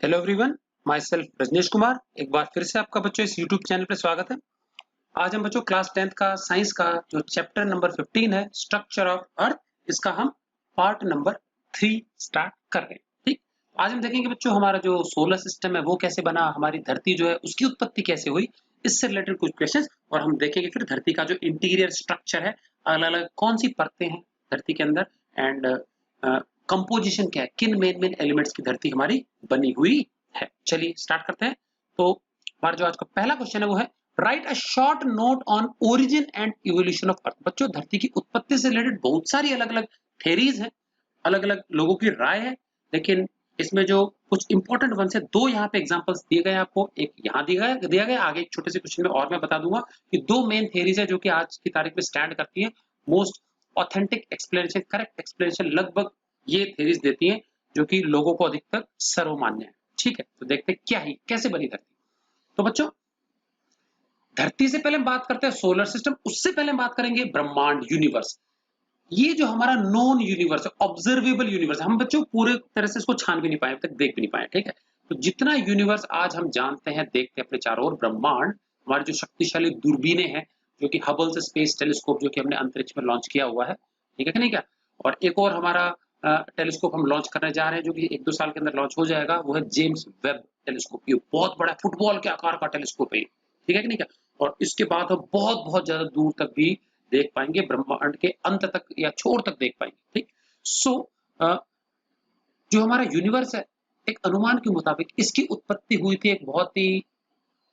Hello everyone, myself Rajneesh Kumar. एक बार फिर से आपका बच्चों इस यूट्यूब चैनल पर स्वागत है। आज हम बच्चों क्लास 10th का साइंस का जो चैप्टर नंबर 15 है, स्ट्रक्चर ऑफ अर्थ, इसका हम पार्ट नंबर 3 स्टार्ट कर रहे हैं। ठीक, आज हम देखेंगे बच्चों हमारा जो सोलर सिस्टम है वो कैसे बना, हमारी धरती जो है उसकी उत्पत्ति कैसे हुई, इससे रिलेटेड कुछ क्वेश्चंस, और हम देखेंगे फिर धरती का जो इंटीरियर स्ट्रक्चर है, अलग अलग कौन सी परतें हैं धरती के अंदर, एंड कंपोजिशन क्या है, किन मेन एलिमेंट्स की धरती हमारी बनी हुई है। चलिए स्टार्ट करते हैं। तो हमारा जो आज का पहला क्वेश्चन है वो है right a short note on origin and evolution of earth. बच्चों, धरती की उत्पत्ति से रिलेटेड बहुत सारी अलग अलग थेरीज हैं, अलग अलग लोगों की राय है, लेकिन इसमें जो कुछ इंपॉर्टेंट वन है, दो यहाँ पे एग्जांपल्स दिए गए आपको, एक यहाँ दिया गया आगे एक छोटे से क्वेश्चन में, और मैं बता दूंगा कि दो मेन थेरीज है जो कि आज की तारीख में स्टैंड करती है। Most authentic explanation, correct explanation लगभग ये थेरीज देती हैं जो कि लोगों को अधिकतर सर्वमान्य है। ठीक है, तो देखते हैं क्या ही कैसे बनी धरती। तो बच्चों, धरती से पहले हम बात करते हैं सोलर सिस्टम, उससे पहले हम बात करेंगे ब्रह्मांड, यूनिवर्स। ये जो हमारा नॉन यूनिवर्स है, ऑब्जर्वेबल यूनिवर्स, हम बच्चों पूरे तरह से इसको छान भी नहीं पाए, अब तक देख भी नहीं पाए। ठीक है, तो जितना यूनिवर्स आज हम जानते हैं, देखते हैं अपने चारों ओर, ब्रह्मांड, हमारे जो शक्तिशाली दूरबीनें हैं, जो कि हबल स्पेस टेलीस्कोप जो कि हमने अंतरिक्ष में लॉन्च किया हुआ है, ठीक है कि नहीं क्या, और एक और हमारा टेलीस्कोप हम लॉन्च करने जा रहे हैं जो कि 1-2 साल के अंदर लॉन्च हो जाएगा, वो है जेम्स वेब टेलीस्कोप। ये बहुत बड़ा फुटबॉल के आकार का टेलीस्कोप है, ठीक है कि नहीं क्या, और इसके बाद हम बहुत बहुत ज्यादा दूर तक भी देख पाएंगे, ब्रह्मांड के अंत तक या छोर तक देख पाएंगे। ठीक, सो जो हमारा यूनिवर्स है, एक अनुमान के मुताबिक इसकी उत्पत्ति हुई थी एक बहुत ही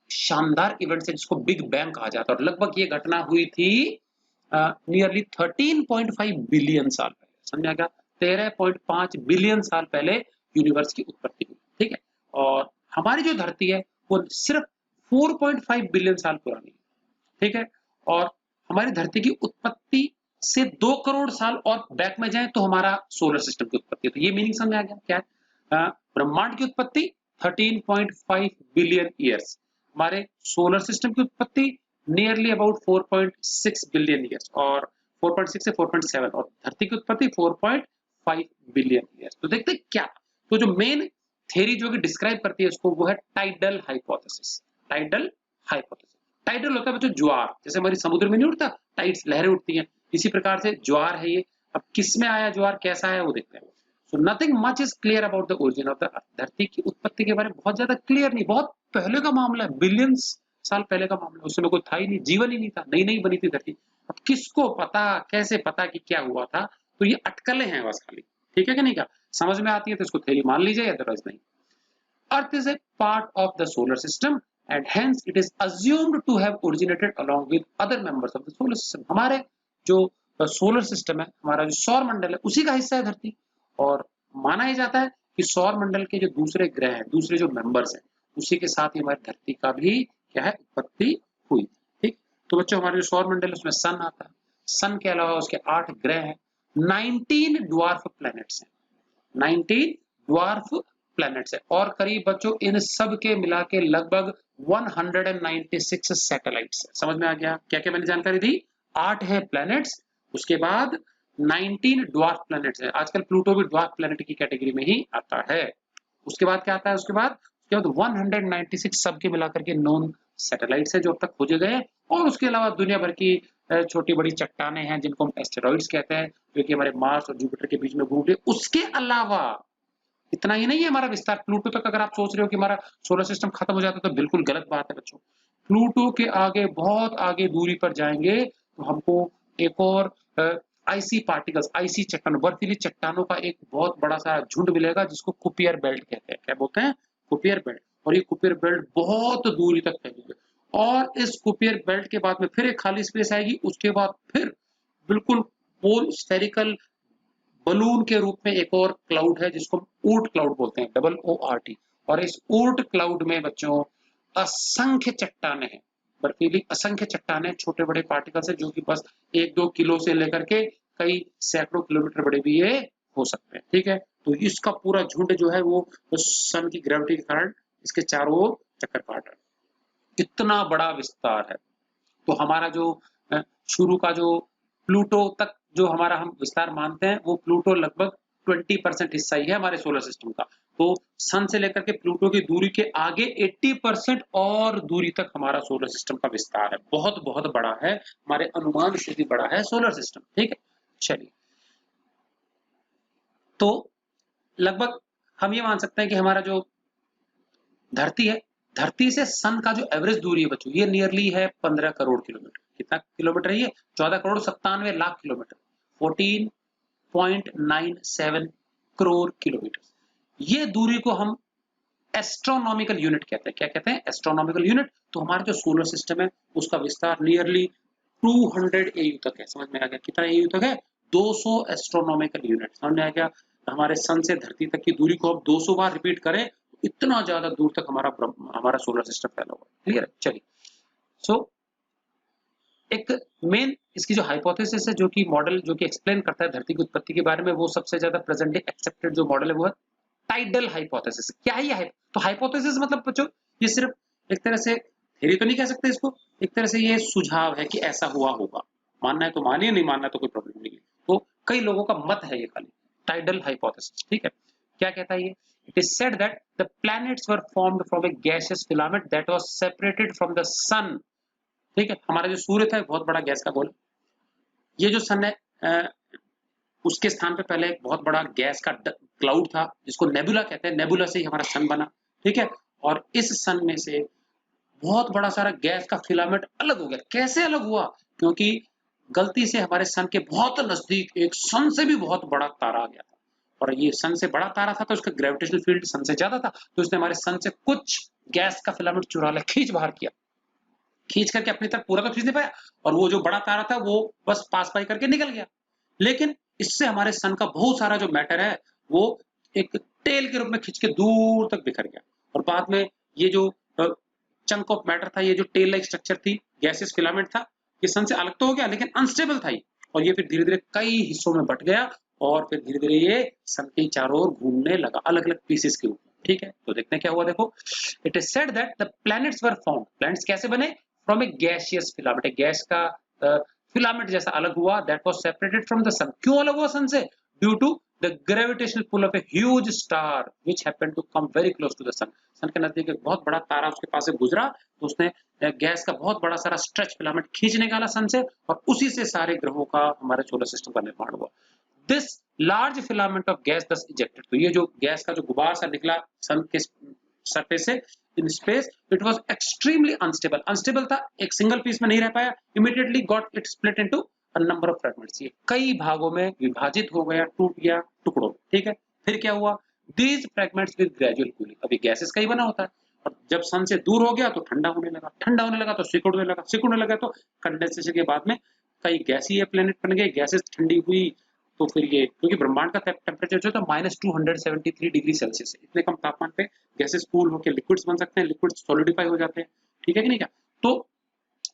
शानदार इवेंट से जिसको बिग बैंग कहा जाता है, और लगभग ये घटना हुई थी नियरली 13.5 बिलियन साल पहले। समझ आ गया, 13.5 बिलियन साल पहले यूनिवर्स की उत्पत्ति हुई। ठीक है, और हमारी जो धरती है वो सिर्फ 4.5 बिलियन साल पुरानी है। ठीक है, और हमारी धरती की उत्पत्ति से 2 करोड़ साल और बैक में जाए तो हमारा सोलर सिस्टम की उत्पत्ति है। तो ये मीनिंग समझ आ गया क्या है, ब्रह्मांड की उत्पत्ति 13.5 बिलियन ईयर्स, हमारे सोलर सिस्टम की उत्पत्ति नियरली अबाउट 4.6 बिलियन ईयर्स, और 4.6 से 4.7, और धरती की उत्पत्ति 4.5 बिलियन ईयर्स। तो देखते हैं क्या, तो जो मेन थ्योरी जो कि डिस्क्राइब करती है इसको, वो है tidal hypothesis. Tidal hypothesis, tidal होता है बच्चों ज्वार, जैसे हमारी समुद्र में नहीं उठता टाइड्स, लहरें उठती हैं, इसी प्रकार से ज्वार है ये। अब किस में आया ज्वार, कैसा है वो देखते हैं। So nothing much is clear about the origin of the अर्थ। धरती की उत्पत्ति के बारे में बहुत ज्यादा क्लियर नहीं, बहुत पहले का मामला है, बिलियंस साल पहले का मामला, उस समय कोई था ही नहीं, जीवन ही नहीं था, नई नई बनी थी धरती। अब किसको पता, कैसे पता कि क्या हुआ था, तो ये अटकलें हैं बस खाली। ठीक है कि नहीं, क्या समझ में आती है तो इसको थ्योरी मान लीजिए, अदरवाइज नहीं। Earth is a part of the solar system and hence it is assumed to have originated along with other members of the solar system. हमारे जो सोलर सिस्टम है, हमारा जो सौर मंडल है, उसी का हिस्सा है धरती, और माना ही जाता है कि सौर मंडल के जो दूसरे ग्रह हैं, दूसरे जो मेंबर्स हैं, उसी के साथ ही हमारी धरती का भी क्या है, उत्पत्ति हुई। ठीक, तो बच्चों हमारे जो सौर मंडल है उसमें सन आता है, सन के अलावा उसके 8 ग्रह हैं, 19 ड्वार्फ प्लैनेट्स हैं, 19 ड्वार्फ प्लैनेट्स है, और करीब बच्चों इन सब के मिला के लगभग 196 सैटेलाइट्स है। समझ में आ गया क्या क्या मैंने जानकारी दी, 8 है प्लैनेट्स, उसके बाद 19 ड्वार्फ प्लैनेट्स है। आजकल प्लूटो भी ड्वार्फ प्लैनेट की कैटेगरी में ही आता है। उसके बाद क्या आता है, उसके बाद 196 सबके मिलाकर के नॉन सैटेलाइट्स है जो अब तक खोजे गए, और उसके अलावा दुनिया भर की छोटी बड़ी चट्टाने हैं जिनको हम एस्टेरॉइड्स कहते हैं, जो कि हमारे मार्स और जुपिटर के बीच में घूम रहे। उसके अलावा इतना ही नहीं है हमारा विस्तार, प्लूटो तक अगर आप सोच रहे हो कि हमारा सोलर सिस्टम खत्म हो जाता है तो बिल्कुल गलत बात है बच्चों। प्लूटो के आगे, बहुत आगे दूरी पर जाएंगे तो हमको एक और आईसी पार्टिकल्स, आईसी चट्टानों, बर्फीली चट्टानों का एक बहुत बड़ा सा झुंड मिलेगा जिसको कुपियर बेल्ट कहते हैं। क्या बोलते हैं, कुपियर बेल्ट। और ये कुपियर बेल्ट बहुत दूरी तक फैलेगी, और इस कुपियर बेल्ट के बाद में फिर एक खाली स्पेस आएगी, उसके बाद फिर बिल्कुल पोल स्फेरिकल बलून के रूप में एक और क्लाउड है जिसको ऊर्ट क्लाउड बोलते हैं, OORT। और इस ऊर्ट क्लाउड में बच्चों असंख्य चट्टाने हैं, बर्फीली असंख्य चट्टाने, छोटे बड़े पार्टिकल्स है जो कि बस 1-2 किलो से लेकर के कई सैकड़ों किलोमीटर बड़े भी ये हो सकते हैं। ठीक है, तो इसका पूरा झुंड जो है वो सन की ग्रेविटी के कारण इसके चारों ओर चक्कर काट रहा है। इतना बड़ा विस्तार है। तो हमारा जो शुरू का जो प्लूटो तक जो हमारा हम विस्तार मानते हैं, वो प्लूटो लगभग 20% हिस्सा ही है हमारे सोलर सिस्टम का। तो सन से लेकर के प्लूटो की दूरी के आगे 80% और दूरी तक हमारा सोलर सिस्टम का विस्तार है। बहुत बहुत बड़ा है, हमारे अनुमान से भी बड़ा है सोलर सिस्टम। ठीक है, चलिए, तो लगभग हम ये मान सकते हैं कि हमारा जो धरती है, धरती से सन का जो एवरेज दूरी है बच्चों, ये नियरली है 15 करोड़ किलोमीटर। कितना किलोमीटर है ये? 14 करोड़ 97 लाख किलोमीटर, 14.97 करोड़ किलोमीटर। ये दूरी को हम एस्ट्रोनॉमिकल यूनिट कहते हैं। क्या कहते हैं? Astronomical unit. तो हमारा जो सोलर सिस्टम है उसका विस्तार नियरली 200 एयू तक है। समझ में आ गया? कितना एयू तक है? 200 एस्ट्रोनॉमिकल यूनिट। समझ में आ गया? हमारे सन से धरती तक की दूरी को अब 200 बार रिपीट करें, इतना ज्यादा दूर तक हमारा सोलर सिस्टम फैला हुआ है। क्लियर है? चलिए, सो एक मेन इसकी जो हाइपोथेसिस है, जो कि मॉडल जो कि एक्सप्लेन करता है धरती की उत्पत्ति के बारे में, वो सबसे ज्यादा प्रेजेंटली एक्सेप्टेड जो मॉडल है वो है टाइडल हाइपोथेसिस। क्या है ये? तो हाइपोथेसिस मतलब बच्चों ये सिर्फ एक तरह से थ्योरी तो नहीं कह सकते इसको, एक तरह से ये सुझाव है कि ऐसा हुआ होगा। मानना है तो मानिए, नहीं मानना तो कोई प्रॉब्लम नहीं है। तो कई लोगों का मत है ये खाली टाइडल हाइपोथेसिस। ठीक है, क्या कहता है ये? It is said that the planets were formed from a gaseous filament that was separated from the sun. ठीक है, हमारा जो सूर्य था एक बहुत बड़ा गैस का गोल। ये जो सन है उसके स्थान पे पहले एक बहुत बड़ा गैस का क्लाउड था जिसको नेबुला कहते हैं। नेबुला से ही हमारा सन बना। ठीक है, और इस सन में से बहुत बड़ा सारा गैस का फिलामेंट अलग हो गया। कैसे अलग हुआ? क्योंकि गलती से हमारे सन के बहुत नजदीक एक सन से भी बहुत बड़ा तारा आ गया था, और ये सन से बड़ा तारा था तो उसका ग्रेविटेशनल फील्ड सन से ज्यादा था, तो उसने हमारे सन से कुछ गैस का फिलामेंट चुरा लिया, खींच बाहर किया। खींच करके अपनी तरफ पूरा तो खींच नहीं पाया, और वो जो बड़ा तारा था वो बस पास पाई करके निकल गया। लेकिन इससे हमारे सन का बहुत सारा जो मैटर है वो एक टेल के रूप में खींच के दूर तक बिखर गया, और बाद में ये जो चंक ऑफ मैटर था, ये जो टेल लाइक स्ट्रक्चर थी, गैसेस फिलामेंट था, ये सन से अलग तो हो गया लेकिन अनस्टेबल था ये, और ये फिर धीरे धीरे कई हिस्सों में बट गया, और फिर धीरे धीरे ये सन के चारों ओर घूमने लगा अलग अलग पीसेस के रूप में। ठीक है, तो देखते हैं क्या हुआ। देखो, it is said that the planets were formed. Planets कैसे बने? From a gaseous filament. Gas का फिलामेंट जैसा अलग हुआ, that was separated from the sun. क्यों अलग हुआ सन से? Due to the gravitational pull of a huge star which happened to come very close to the sun. Sun के नजदीक एक बहुत बड़ा तारा उसके पास से गुजरा, तो उसने गैस का बहुत बड़ा सारा स्ट्रेच फिलामेंट खींच निकाला सन से, और उसी से सारे ग्रहों का हमारे सोलर सिस्टम का निर्माण हुआ। This large filament of gas दस इजेक्टेड। तो ये जो गैस का जो गुबार सा निकला सन के सरफेस से in space, it was extremely unstable. Unstable था, एक सिंगल पीस में नहीं रह पाया। Immediately got it split into a number of fragments. ये कई भागों में विभाजित हो गया, टूट गया टुकड़ों। ठीक है, फिर क्या हुआ? These fragments with gradual cooling. अभी गैसेस का ही बना होता है, और जब सन से दूर हो गया तो ठंडा होने लगा, ठंडा होने लगा तो सिकुड़ने लगा, सिकुड़ने लगा तो कंडेंसेशन के बाद में कई गैसीय प्लेनेट बन गए, गैसेस ठंडी हुई, तो फिर ये, क्योंकि ब्रह्मांड का टेम्परेचर जो है -273 डिग्री सेल्सियस है, इतने कम तापमान पे गैसेस कूल होकर लिक्विड्स बन सकते हैं, लिक्विड्स सॉलिडिफाई हो जाते हैं। ठीक है कि नहीं? क्या तो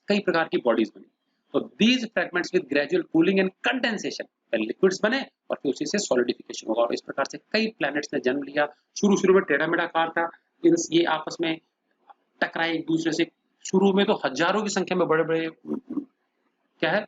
कई प्रकार की बॉडीज बनी। तो these fragments with gradual cooling and condensation पहले लिक्विड्स बने और फिर उसी से सॉलिडिफिकेशन होगा, और इस प्रकार से कई प्लैनेट्स ने जन्म लिया। शुरू शुरू में टेढ़ा मेढ़ा आकार था, ये आपस में टकराए एक दूसरे से। शुरू में तो हजारों की संख्या में बड़े बड़े क्या है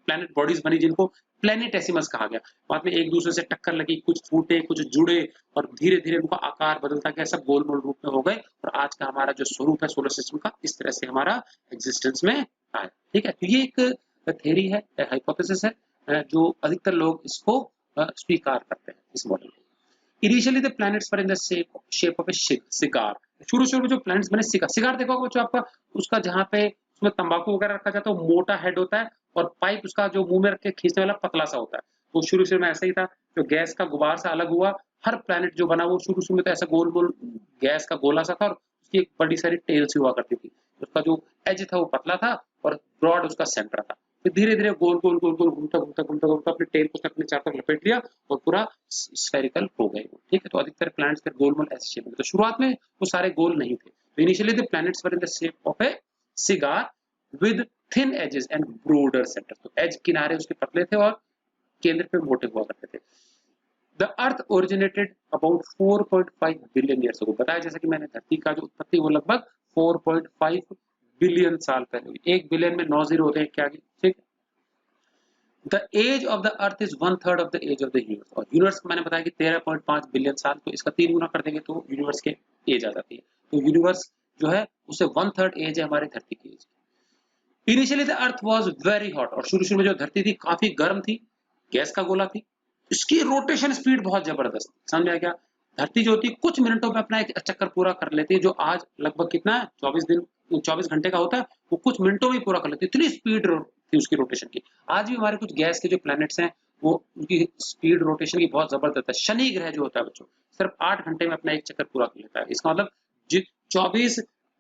प्लैनेट बॉडीज बनी, जिनको प्लैनेटेसिमस कहा गया। बाद में एक दूसरे से टक्कर लगी, कुछ फूटे कुछ जुड़े, और धीरे धीरे उनका आकार बदलता गया, सब गोल मोल रूप में हो गए, और आज का हमारा जो स्वरूप है सोलर सिस्टम का, इस तरह से हमारा एग्जिस्टेंस में आया। ठीक है, तो ये एक थ्योरी है, हाइपोथेसिस है, जो अधिकतर लोग इसको स्वीकार करते हैं, इस मॉडल को। Initially the planets were in the shape of a cigar. शुरू शुरू में जो प्लैनेट्स बने, सिगार देखो जो आपका उसका जहाँ पे उसमें तंबाकू वगैरह रखा जाता है, वो मोटा हेड होता है, और पाइप उसका जो मुंह में रख के खींचने वाला पतला सा होता है। तो शुरू शुरू में ऐसा ही था, जो गैस का गुबार सा अलग हुआ, हर प्लैनेट जो बना वो शुरू शुरू में तो ऐसा गोल गोल गैस का गोला सा था, और उसकी एक बड़ी सारी टेल्स हुआ करती थी। उसका जो एज था वो पतला था, और ब्रॉड उसका सेंटर था। फिर धीरे धीरे गोल गोल गोल गोल घूमता घूमता घूमता घूमता अपने टेल को अपने चारों तरफ लपेट लिया, और पूरा स्फेरिकल हो गए। ठीक है, तो अधिकतर प्लैनेट्स फिर गोल मोल ऐसे शेप में। तो शुरुआत में वो सारे गोल नहीं थे। तो initially the planets were in the shape of a cigar with thin edges and broader centre. तो एज किनारे उसके पतले थे और केंद्र पे मोटे हुआ करते थे। The earth originated about 4.5 billion years अगो। बताया जैसे कि मैंने, धरती का जो उत्पत्ति वो लगभग 4.5 बिलियन साल पहले हुई। 1 बिलियन में 9 जीरो होते हैं क्या? ठीक है, the age of the earth is 1/3 of the age of the universe. और यूनिवर्स मैंने बताया कि 13.5 बिलियन साल, तो इसका 3 गुना कर देंगे तो यूनिवर्स के एज आ जाती है। तो यूनिवर्स जो है उसे 1/3 एज है हमारी धरती की age. Initially the earth was very hot, और शुरू में जो धरती थी काफी गर्म थी, गैस का गोला थी। इसकी रोटेशन स्पीड बहुत जबरदस्त, समझ में आ गया। धरती जो होती है कुछ मिनटों में अपना एक चक्कर पूरा कर लेती है, जो आज लगभग कितना है 24 घंटे का होता है, वो कुछ मिनटों में पूरा कर लेती है। इतनी स्पीड थी उसकी रोटेशन की। आज भी हमारे कुछ गैस के जो प्लैनेट्स हैं वो उनकी स्पीड रोटेशन की बहुत जबरदस्त है। शनि ग्रह जो होता है बच्चों, सिर्फ 8 घंटे में अपना एक चक्कर पूरा कर लेता है। इसका मतलब 24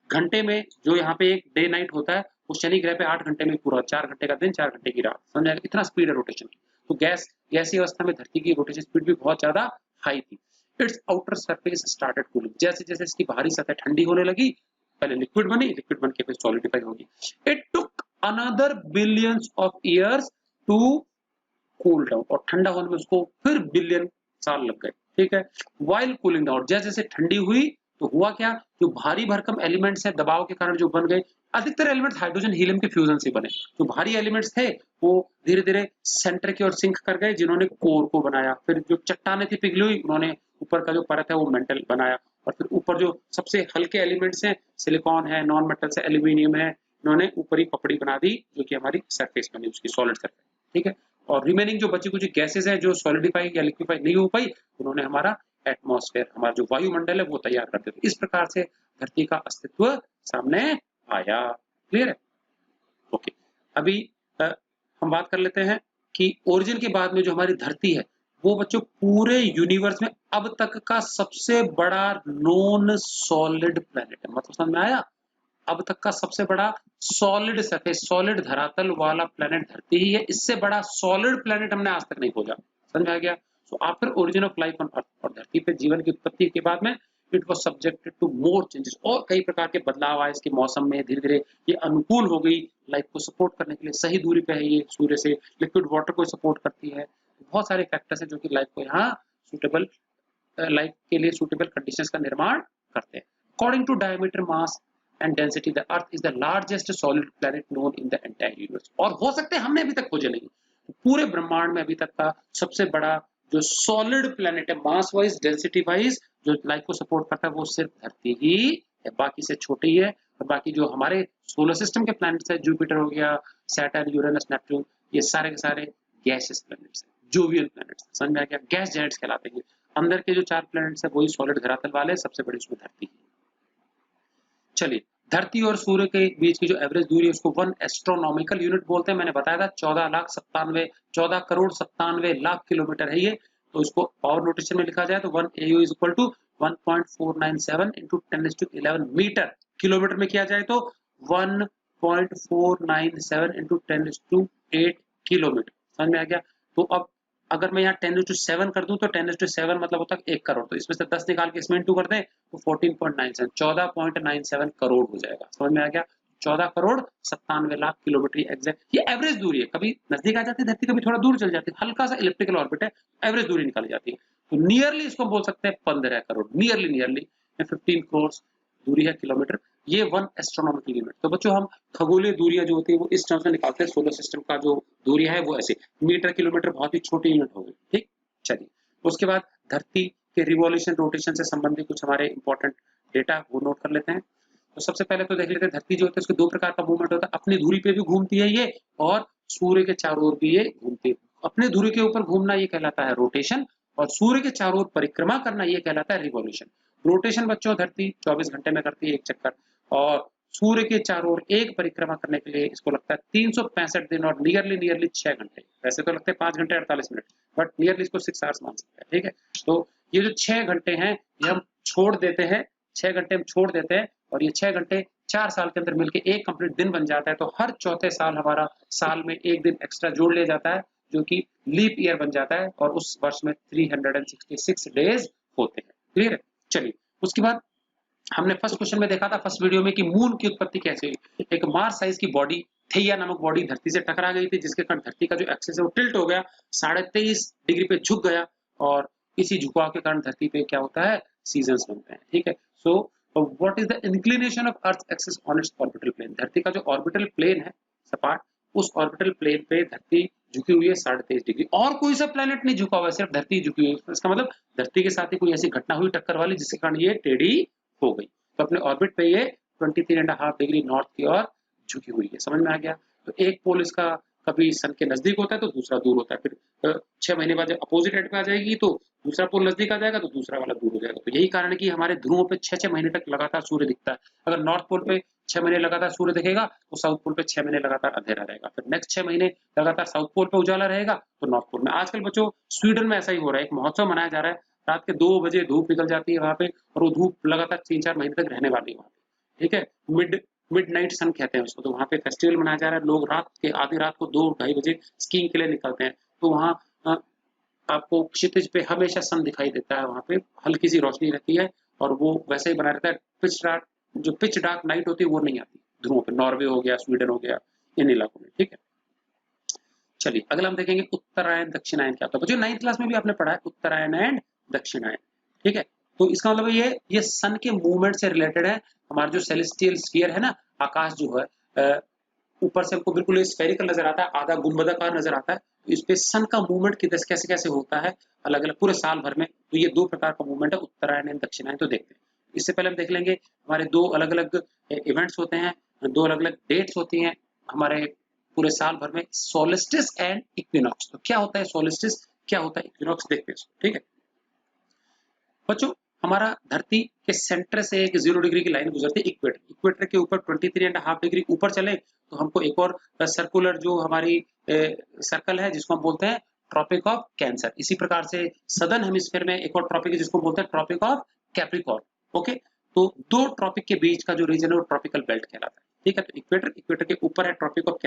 घंटे में जो यहाँ पे एक डे नाइट होता है, वो शनि ग्रह पे 8 घंटे में पूरा, 4 घंटे का दिन 4 घंटे की रात, समझ आएगा। इतना स्पीड है रोटेशन की। तो गैसीय अवस्था में धरती की रोटेशन स्पीड भी बहुत ज्यादा हाई थी। It's outer surface started cooling, जैसे जैसे इसकी बाहरी सतह ठंडी होने लगी, पहले लिक्विड बनी, लिक्विड बन के फिर सॉलिडिफाई होगी। It took another billions of years to cool down, और ठंडा होने में उसको फिर बिलियन साल लग गए, ठीक है। वाइल कूलिंग डाउन, जैसे जैसे ठंडी हुई तो हुआ क्या, जो भारी भरकम एलिमेंट्स हैं दबाव के कारण जो बन गए, अधिकतर एलिमेंट्स हाइड्रोजन हीलियम के फ्यूजन से बने। जो भारी एलिमेंट्स थे वो धीरे धीरे सेंटर की ओर सिंक कर गए, जिन्होंने कोर को बनाया। फिर जो चट्टाने थी पिघली हुई, उन्होंने ऊपर का जो परत है वो मेंटल बनाया। और फिर ऊपर जो सबसे हल्के एलिमेंट्स हैं, सिलिकॉन है, नॉन मेटल्स है, एल्यूमिनियम है, इन्होंने ऊपरी पपड़ी बना दी, जो कि हमारी सरफेस बनी उसकी, सॉलिड सरफेस, ठीक है। और रिमेनिंग जो बची कुछ गैसेस हैं जो सॉलिडिफाई या लिक्विफाई नहीं हो पाई, उन्होंने हमारा एटमॉस्फेयर, हमारा जो वायुमंडल है वो तैयार करते थे। इस प्रकार से धरती का अस्तित्व सामने आया। क्लियर है? ओके। अभी हम बात कर लेते हैं कि ओरिजिन के बाद में जो हमारी धरती है वो बच्चों पूरे यूनिवर्स में अब तक का सबसे बड़ा नॉन सॉलिड प्लेनेट है। मतलब समझ में आया? अब तक का सबसे बड़ा सॉलिड सरफेस, सॉलिड धरातल वाला प्लेनेट धरती ही है। इससे बड़ा सॉलिड प्लेनेट हमने आज तक नहीं खोजा। समझ में आ गया? So after origin of life on earth, और धरती पे जीवन की उत्पत्ति के बाद में it was subjected to more changes, और कई प्रकार के बदलाव आए इसके मौसम में। धीरे धीरे ये अनुकूल हो गई लाइफ को सपोर्ट करने के लिए। सही दूरी पे है ये सूर्य से, लिक्विड वाटर को सपोर्ट करती है। बहुत सारे फैक्टर्स हैं जो कि लाइफ को यहाँ सुटेबल, लाइफ के लिए सुटेबल कंडीशंस का निर्माण करते हैं। According to diameter, mass and density, the earth is the largest solid planet known in the entire universe. और हो सकते हैं हमने अभी तक खोजे नहीं, तो पूरे ब्रह्मांड में अभी तक का सबसे बड़ा जो सॉलिड प्लैनेट है, मास वाइज, डेंसिटी वाइज, जो लाइफ को सपोर्ट करता है, वो सिर्फ धरती ही है, बाकी से छोटी है। और बाकी जो हमारे सोलर सिस्टम के प्लैनेट्स है, जुपिटर हो गया, सैटर्न, यूरेनस, नेपच्यून, ये सारे के सारे गैसियस प्लैनेट्स हैं, जोवियल प्लैनेट्स। समझ में आ गया? गैस जायंट्स कहलाते हैं। अंदर के जो 4 प्लैनेट्स है वही सॉलिड धरातल वाले, सबसे बड़ी उसमें धरती है। चलिए, धरती और सूर्य के बीच की जो एवरेज दूरी है उसको 1 एस्ट्रोनॉमिकल यूनिट बोलते हैं। मैंने बताया था 14 करोड़ 97 लाख किलोमीटर है ये। तो इसको पावर नोटेशन में लिखा जाए तो 1 AU is equal to 1.497 into 10⁻11 metre. Kilometre में किया जाए तो 1.497 इंटू 10⁸8 किलोमीटर। समझ में आ गया? तो अब अगर मैं यहाँ 10⁷7 कर दूं तो 10⁷7 मतलब होता है 1 करोड़। तो इसमें से 10 निकाल के इसमें इंटू कर दें तो 14.97 14.97 करोड़ हो जाएगा। समझ में आ गया? 14 करोड़ 97 लाख किलोमीटर एग्जैक्ट, ये एवरेज दूरी है। कभी नजदीक आ जाती है धरती, कभी थोड़ा दूर चल जाती है, हल्का सा इलिप्टिकल ऑर्बिट है, एवरेज दूरी निकाली जाती है। तो नियरली इसको बोल सकते हैं 15 करोड़, नियरली 15 करोड़ दूरी है किलोमीटर। ये 1 एस्ट्रोनॉमिकल यूनिट। तो बच्चों हम खगोलीय दूरियां जो होती है वो इस टर्म्स में निकालते हैं। सोलर सिस्टम का जो दूरियां है वो ऐसे, मीटर किलोमीटर बहुत ही छोटी यूनिट हो गई, ठीक। चलिए, उसके बाद धरती के रिवॉल्यूशन, रोटेशन से संबंधित कुछ हमारे इंपॉर्टेंट डेटा वो नोट कर लेते हैं। तो सबसे पहले तो देख लेते हैं धरती जो होती है उसके 2 प्रकार का मूवमेंट होता है। अपनी धुरी पे भी घूमती है ये, और सूर्य के चारों ओर भी ये घूमती है। अपने धुरी के ऊपर घूमना ये कहलाता है रोटेशन, और सूर्य के चारों ओर परिक्रमा करना ये कहलाता है रिवॉल्यूशन। रोटेशन बच्चों धरती 24 घंटे में करती है एक चक्कर, और सूर्य के चारों ओर एक परिक्रमा करने के लिए इसको लगता है 365 दिन और नियरली 6 घंटे। वैसे तो लगते हैं 5 घंटे 48 मिनट, बट नियरली इसको 6 आवर्स मान सकते हैं, ठीक है। तो ये जो 6 घंटे हैं ये हम छोड़ देते हैं, 6 घंटे हम छोड़ देते हैं, और ये 6 घंटे 4 साल के अंदर मिलके एक कंप्लीट दिन बन जाता है। तो हर चौथे साल हमारा साल में एक दिन एक्स्ट्रा जोड़ लिया जाता है, जो कि लीप ईयर बन जाता है, और उस वर्ष में 366 डेज होते हैं। क्लियर है? चलिए, उसके बाद हमने फर्स्ट क्वेश्चन में देखा था, फर्स्ट वीडियो में, कि मून की उत्पत्ति कैसे हुई। एक मार्स साइज की बॉडी, थैया नामक बॉडी धरती से टकरा गई थी, जिसके कारण धरती का जो एक्सिस है वो टिल्ट हो गया, 23.5 डिग्री पे झुक गया, और इसी झुकाव के कारण धरती पे क्या होता है, सीजन्स बनते हैं, ठीक है। So what is the inclination of earth axis on its orbital plane. धरती का जो ऑर्बिटल प्लेन है, सपाट, उस ऑर्बिटल प्लेन पे धरती झुकी हुई है 23.5 डिग्री, और कोई सा प्लेनेट नहीं झुका हुआ है, सिर्फ धरती झुकी हुई है। इसका मतलब धरती के साथ ही कोई ऐसी घटना हुई टक्कर वाली जिसके कारण ये टेढ़ी हो गई, तो अपने ऑर्बिट पे ये 23.5 डिग्री नॉर्थ की ओर झुकी हुई है। समझ में आ गया? तो एक पोल इसका कभी सन के नजदीक होता है तो दूसरा दूर होता है, फिर 6 महीने बाद जब अपोजिट एंड पे आ जाएगी तो दूसरा पोल नजदीक आ जाएगा तो दूसरा वाला दूर हो जाएगा। तो यही कारण है कि हमारे ध्रुवों पे 6-6 महीने तक लगातार सूर्य दिखता है। अगर नॉर्थ पोल पे 6 महीने लगातार सूर्य दिखेगा तो साउथ पोल पे 6 महीने लगातार अंधेरा रहेगा, फिर नेक्स्ट 6 महीने लगातार साउथ पोल पे उजाला रहेगा तो नॉर्थ पोल में। आजकल बच्चों स्वीडन में ऐसा ही हो रहा है, एक महोत्सव मनाया जा रहा है, रात के 2 बजे धूप निकल जाती है वहां पे, और वो धूप लगातार 3-4 महीने तक रहने वाली है वहां पे, ठीक है। मिड नाइट सन कहते हैं उसको। तो वहाँ पे फेस्टिवल मनाया जा रहा है, लोग रात के आधी रात को 2-2:30 बजे स्कीइंग के लिए निकलते हैं। तो वहाँ आपको क्षितिज पे हमेशा सन दिखाई देता है, वहाँ पे हल्की सी रोशनी रहती है और वो वैसे ही बना रहता है। पिच डार्क नाइट होती है वो नहीं आती ध्रुवों पे। नॉर्वे हो गया, स्वीडन हो गया, इन इलाकों में, ठीक है। चलिए अगला हम देखेंगे उत्तरायण दक्षिणायन क्या होता है। बच्चों 9th क्लास में भी आपने पढ़ा है उत्तरायण एंड दक्षिणायन, ठीक है। तो इसका मतलब ये सन के मूवमेंट से रिलेटेड है। हमारा जो सेलेस्टियल स्फीयर है ना, आकाश जो है ऊपर से हमको बिल्कुल स्फेरिकल नजर आता है, आधा गुंबदाकार नजर आता है। तो इस पे सन का मूवमेंट किधर कैसे कैसे होता है अलग अलग पूरे साल भर में। तो ये 2 प्रकार का मूवमेंट है, उत्तरायण एंड दक्षिणायन। तो देखते हैं, इससे पहले हम देख लेंगे हमारे 2 अलग अलग इवेंट्स होते हैं, 2 अलग अलग डेट्स होती हैं हमारे पूरे साल भर में, सोलिस्टिस एंड इक्विनॉक्स। तो क्या होता है सोलिस्टिस, क्या होता है इक्विनॉक्स, देखते हैं, ठीक है बच्चों। हमारा धरती के सेंटर से एक 0 डिग्री की लाइन गुजरती है इक्वेटर, इक्वेटर के ऊपर 23.5 डिग्री ऊपर चले तो हमको एक और सर्कुलर जो हमारी सर्कल है जिसको हम बोलते हैं ट्रॉपिक ऑफ कैंसर। इसी प्रकार से सदर्न हेमिस्फीयर में एक और ट्रॉपिक है जिसको बोलते हैं ट्रॉपिक ऑफ कैप्रिकॉर्न। ओके, तो 2 ट्रॉपिक के बीच का जो रीजन है वो ट्रॉपिकल बेल्ट कहलाता है, ठीक है। तो इक्वेटर के ऊपर है tropic of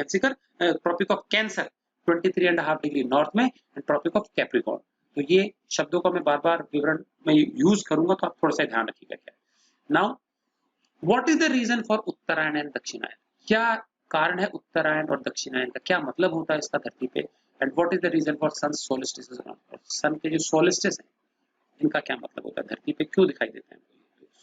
Cancer 23.5 degree north में, एंड ट्रॉपिक ऑफ कैप्रिकॉर्न। तो ये शब्दों को मैं बार बार विवरण में यूज करूंगा तो आप थोड़ा सा ध्यान रखिएगा। क्या now what is the reason for Uttarayan and Dakshinayan, क्या कारण है उत्तरायण और दक्षिणायन का, क्या मतलब होता है इसका धरती पे, and what is the reason for sun solstice, sun के जो सोलिस्टिस है इनका क्या मतलब होता है, धरती पे क्यों दिखाई देते हैं।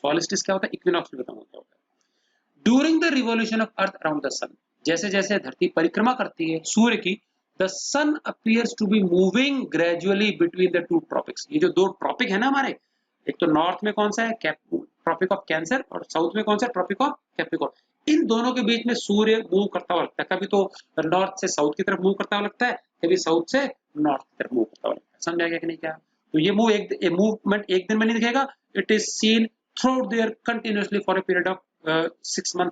सोलिस्टिस क्या होता है, इक्विनॉक्स भी बताऊंगा क्या होता है। During the revolution of earth around the sun, जैसे जैसे धरती परिक्रमा करती है सूर्य की, the sun appears to be moving gradually between the 2 tropics. ये जो 2 ट्रॉपिक है ना हमारे, एक तो नॉर्थ में कौन सा है ट्रॉपिक ऑफ कैंसर, और साउथ में कौन सा ट्रॉपिक ऑफ कैप्रिकॉर्न। इन दोनों के बीच में सूर्य मूव करता हुआ लगता है, कभी तो नॉर्थ से साउथ की तरफ मूव करता हुआ लगता है, कभी साउथ से नॉर्थ की तरफ मूव करता हुआ लगता है। समझ आ गया कि नहीं क्या? तो ये मूवमेंट एक दिन में नहीं दिखेगा, it is seen through their continuously for a period of 6 month,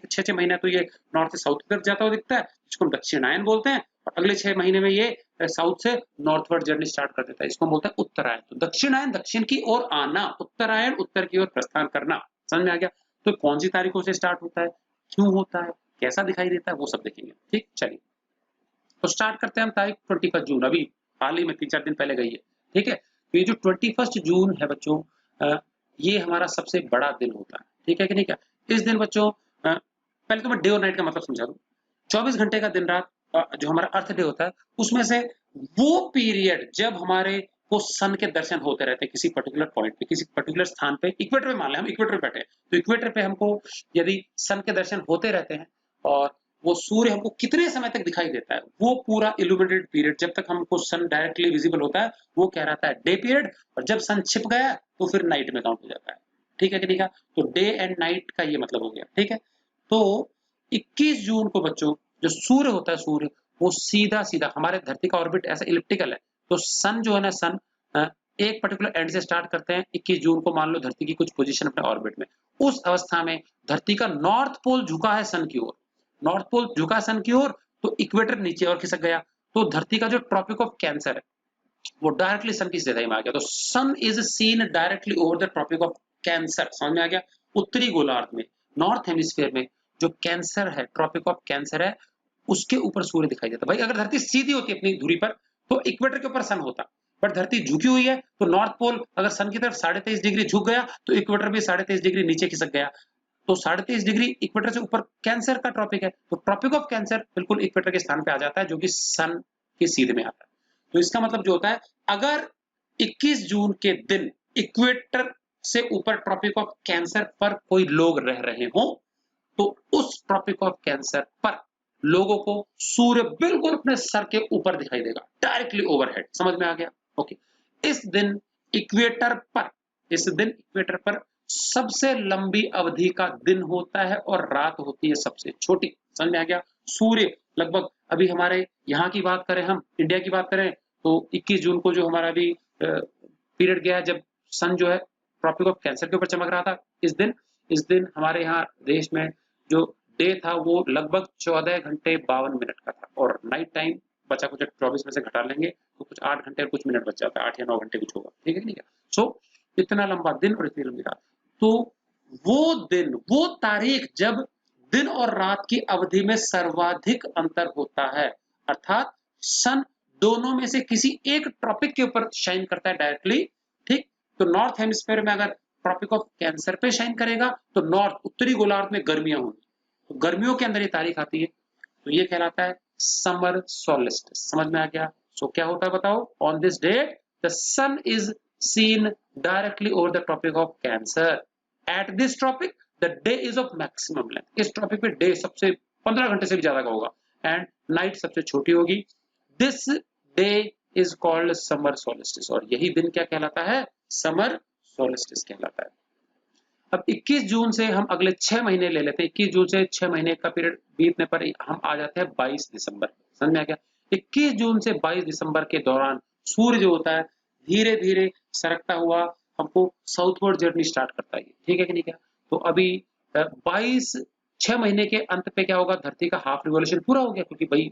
6 महीने। तो ये नॉर्थ से साउथ की तरफ जाता हुआ दिखता है, जिसको हम दक्षिणायन बोलते हैं, और अगले 6 महीने में ये साउथ से नॉर्थवर्ड जर्नी स्टार्ट कर देता है, इसको हम बोलते हैं उत्तरायण। तो दक्षिणायन दक्षिण की ओर आना, उत्तरायण उत्तर की ओर प्रस्थान करना। समझ में आ गया? तो कौन सी तारीखों से स्टार्ट होता है, क्यों होता है, कैसा दिखाई देता है, वो सब देखेंगे, ठीक। चलिए तो स्टार्ट करते हैं हम तारीख 21 जून, अभी हाल ही में 3-4 दिन पहले गई है, ठीक है। तो ये जो 21 जून है बच्चों, ये हमारा सबसे बड़ा दिन होता है, ठीक है कि नहीं क्या। इस दिन बच्चों पहले तो मैं डे और नाइट का मतलब समझा दूं। 24 घंटे का दिन रात जो हमारा अर्थ डे होता है, उसमें से वो पीरियड जब हमारे को सन के दर्शन होते रहते हैं किसी पर्टिकुलर पॉइंट पे, किसी पर्टिकुलर स्थान पे, इक्वेटर पे मान लें हम इक्वेटर पे बैठे हैं, तो इक्वेटर पे हमको यदि सन के दर्शन होते रहते हैं और वो सूर्य हमको कितने समय तक दिखाई देता है, वो पूरा इल्यूमिनेटेड पीरियड जब तक हमको सन डायरेक्टली विजिबल होता है वो क्या रहता है, डे पीरियड। और जब सन छिप गया तो फिर नाइट में काउंट हो जाता है, ठीक है कि नहीं का। तो डे एंड नाइट का ये मतलब हो गया, ठीक है। तो 21 जून को बच्चों जो सूर्य होता है, सूर्य वो सीधा सीधा, हमारे धरती का ऑर्बिट ऐसा इलिप्टिकल है, तो सन जो है ना, सन एक पर्टिकुलर एंड से स्टार्ट करते हैं 21 जून को, मान लो धरती की कुछ पोजीशन अपने ऑर्बिट में, उस अवस्था में धरती का नॉर्थ पोल झुका है सन की ओर, नॉर्थ पोल झुका सन की ओर, तो इक्वेटर नीचे और खिसक गया, तो धरती का जो ट्रॉपिक ऑफ कैंसर है वो डायरेक्टली सन की सीधाई में आ गया। तो sun is seen directly over the tropic of cancer. समझ में आ गया? उत्तरी गोलार्ध में, नॉर्थ हेमिस्फीयर में जो कैंसर है, ट्रॉपिक ऑफ कैंसर है, उसके ऊपर सूर्य दिखाई देता। भाई अगर धरती सीधी होती अपनी धुरी पर तो इक्वेटर के ऊपर सन होता, पर धरती झुकी हुई है तो नॉर्थ पोल अगर सन की तरफ 23.5 डिग्री झुक गया तो इक्वेटर भी 23.5 डिग्री नीचे खिसक गया। तो 23.5 डिग्री इक्वेटर से ऊपर कैंसर का ट्रॉपिक है, तो ट्रॉपिक ऑफ कैंसर बिल्कुल इक्वेटर के स्थान पे आ जाता है, जो कि सन के सीधे में आता है। तो इसका मतलब जो होता है, अगर 21 जून के दिन इक्वेटर से ऊपर ट्रॉपिक ऑफ कैंसर पर कोई लोग रह रहे हो, तो उस ट्रॉपिक ऑफ कैंसर पर लोगों को सूर्य बिल्कुल अपने सर के ऊपर दिखाई देगा, डायरेक्टली ओवरहेड। समझ में आ गया? ओके। इस दिन इक्वेटर पर, इस दिन इक्वेटर पर सबसे लंबी अवधि का दिन होता है और रात होती है सबसे छोटी। समझ में आ गया? सूर्य लगभग, अभी हमारे यहाँ की बात करें, हम इंडिया की बात करें तो 21 जून को जो हमारा अभी पीरियड गया जब सन जो है ट्रॉपिक ऑफ कैंसर के ऊपर चमक रहा था, इस दिन हमारे यहाँ देश में जो डे था वो लगभग 14 घंटे 52 मिनट का था, और नाइट टाइम बचा कुछ 24 में से घटा लेंगे तो कुछ 8 घंटे और कुछ मिनट बच जाता है, 8 या 9 घंटे कुछ होगा। ठीक है कि नहीं? सो इतना लंबा दिन और इतनी लंबी रात। तो वो दिन, वो तारीख जब दिन और रात की अवधि में सर्वाधिक अंतर होता है, अर्थात सन दोनों में से किसी एक ट्रॉपिक के ऊपर शाइन करता है डायरेक्टली। ठीक, तो नॉर्थ हेमिस्फीयर में अगर ट्रॉपिक ऑफ कैंसर पे शाइन करेगा तो नॉर्थ, उत्तरी गोलार्ध में गर्मियां होंगी, तो गर्मियों के अंदर ये तारीख आती है, तो ये कहलाता है समर सोलिस्टिस। समझ में आ गया? सो क्या होता है बताओ? On this date the sun is seen directly over the tropic of cancer. At this tropic the day is of maximum length. इस ट्रॉपिक पे डे सबसे 15 घंटे से भी ज्यादा का होगा एंड नाइट सबसे छोटी होगी। This day is called summer solstice, और यही दिन क्या कहलाता है? समर सोलिस्टिस कहलाता है। अब 21 जून से हम अगले 6 महीने ले लेते हैं। 21 जून से 6 महीने का पीरियड बीतने पर हम आ जाते हैं 22 दिसंबर। समझ में आ गया? 21 जून से 22 दिसंबर के दौरान सूर्य जो होता है धीरे धीरे सरकता हुआ हमको साउथवर्ड जर्नी स्टार्ट करता है। ठीक है कि नहीं? क्या तो अभी 22 6 महीने के अंत पे क्या होगा? धरती का हाफ रिवॉल्यूशन पूरा हो गया, क्योंकि भाई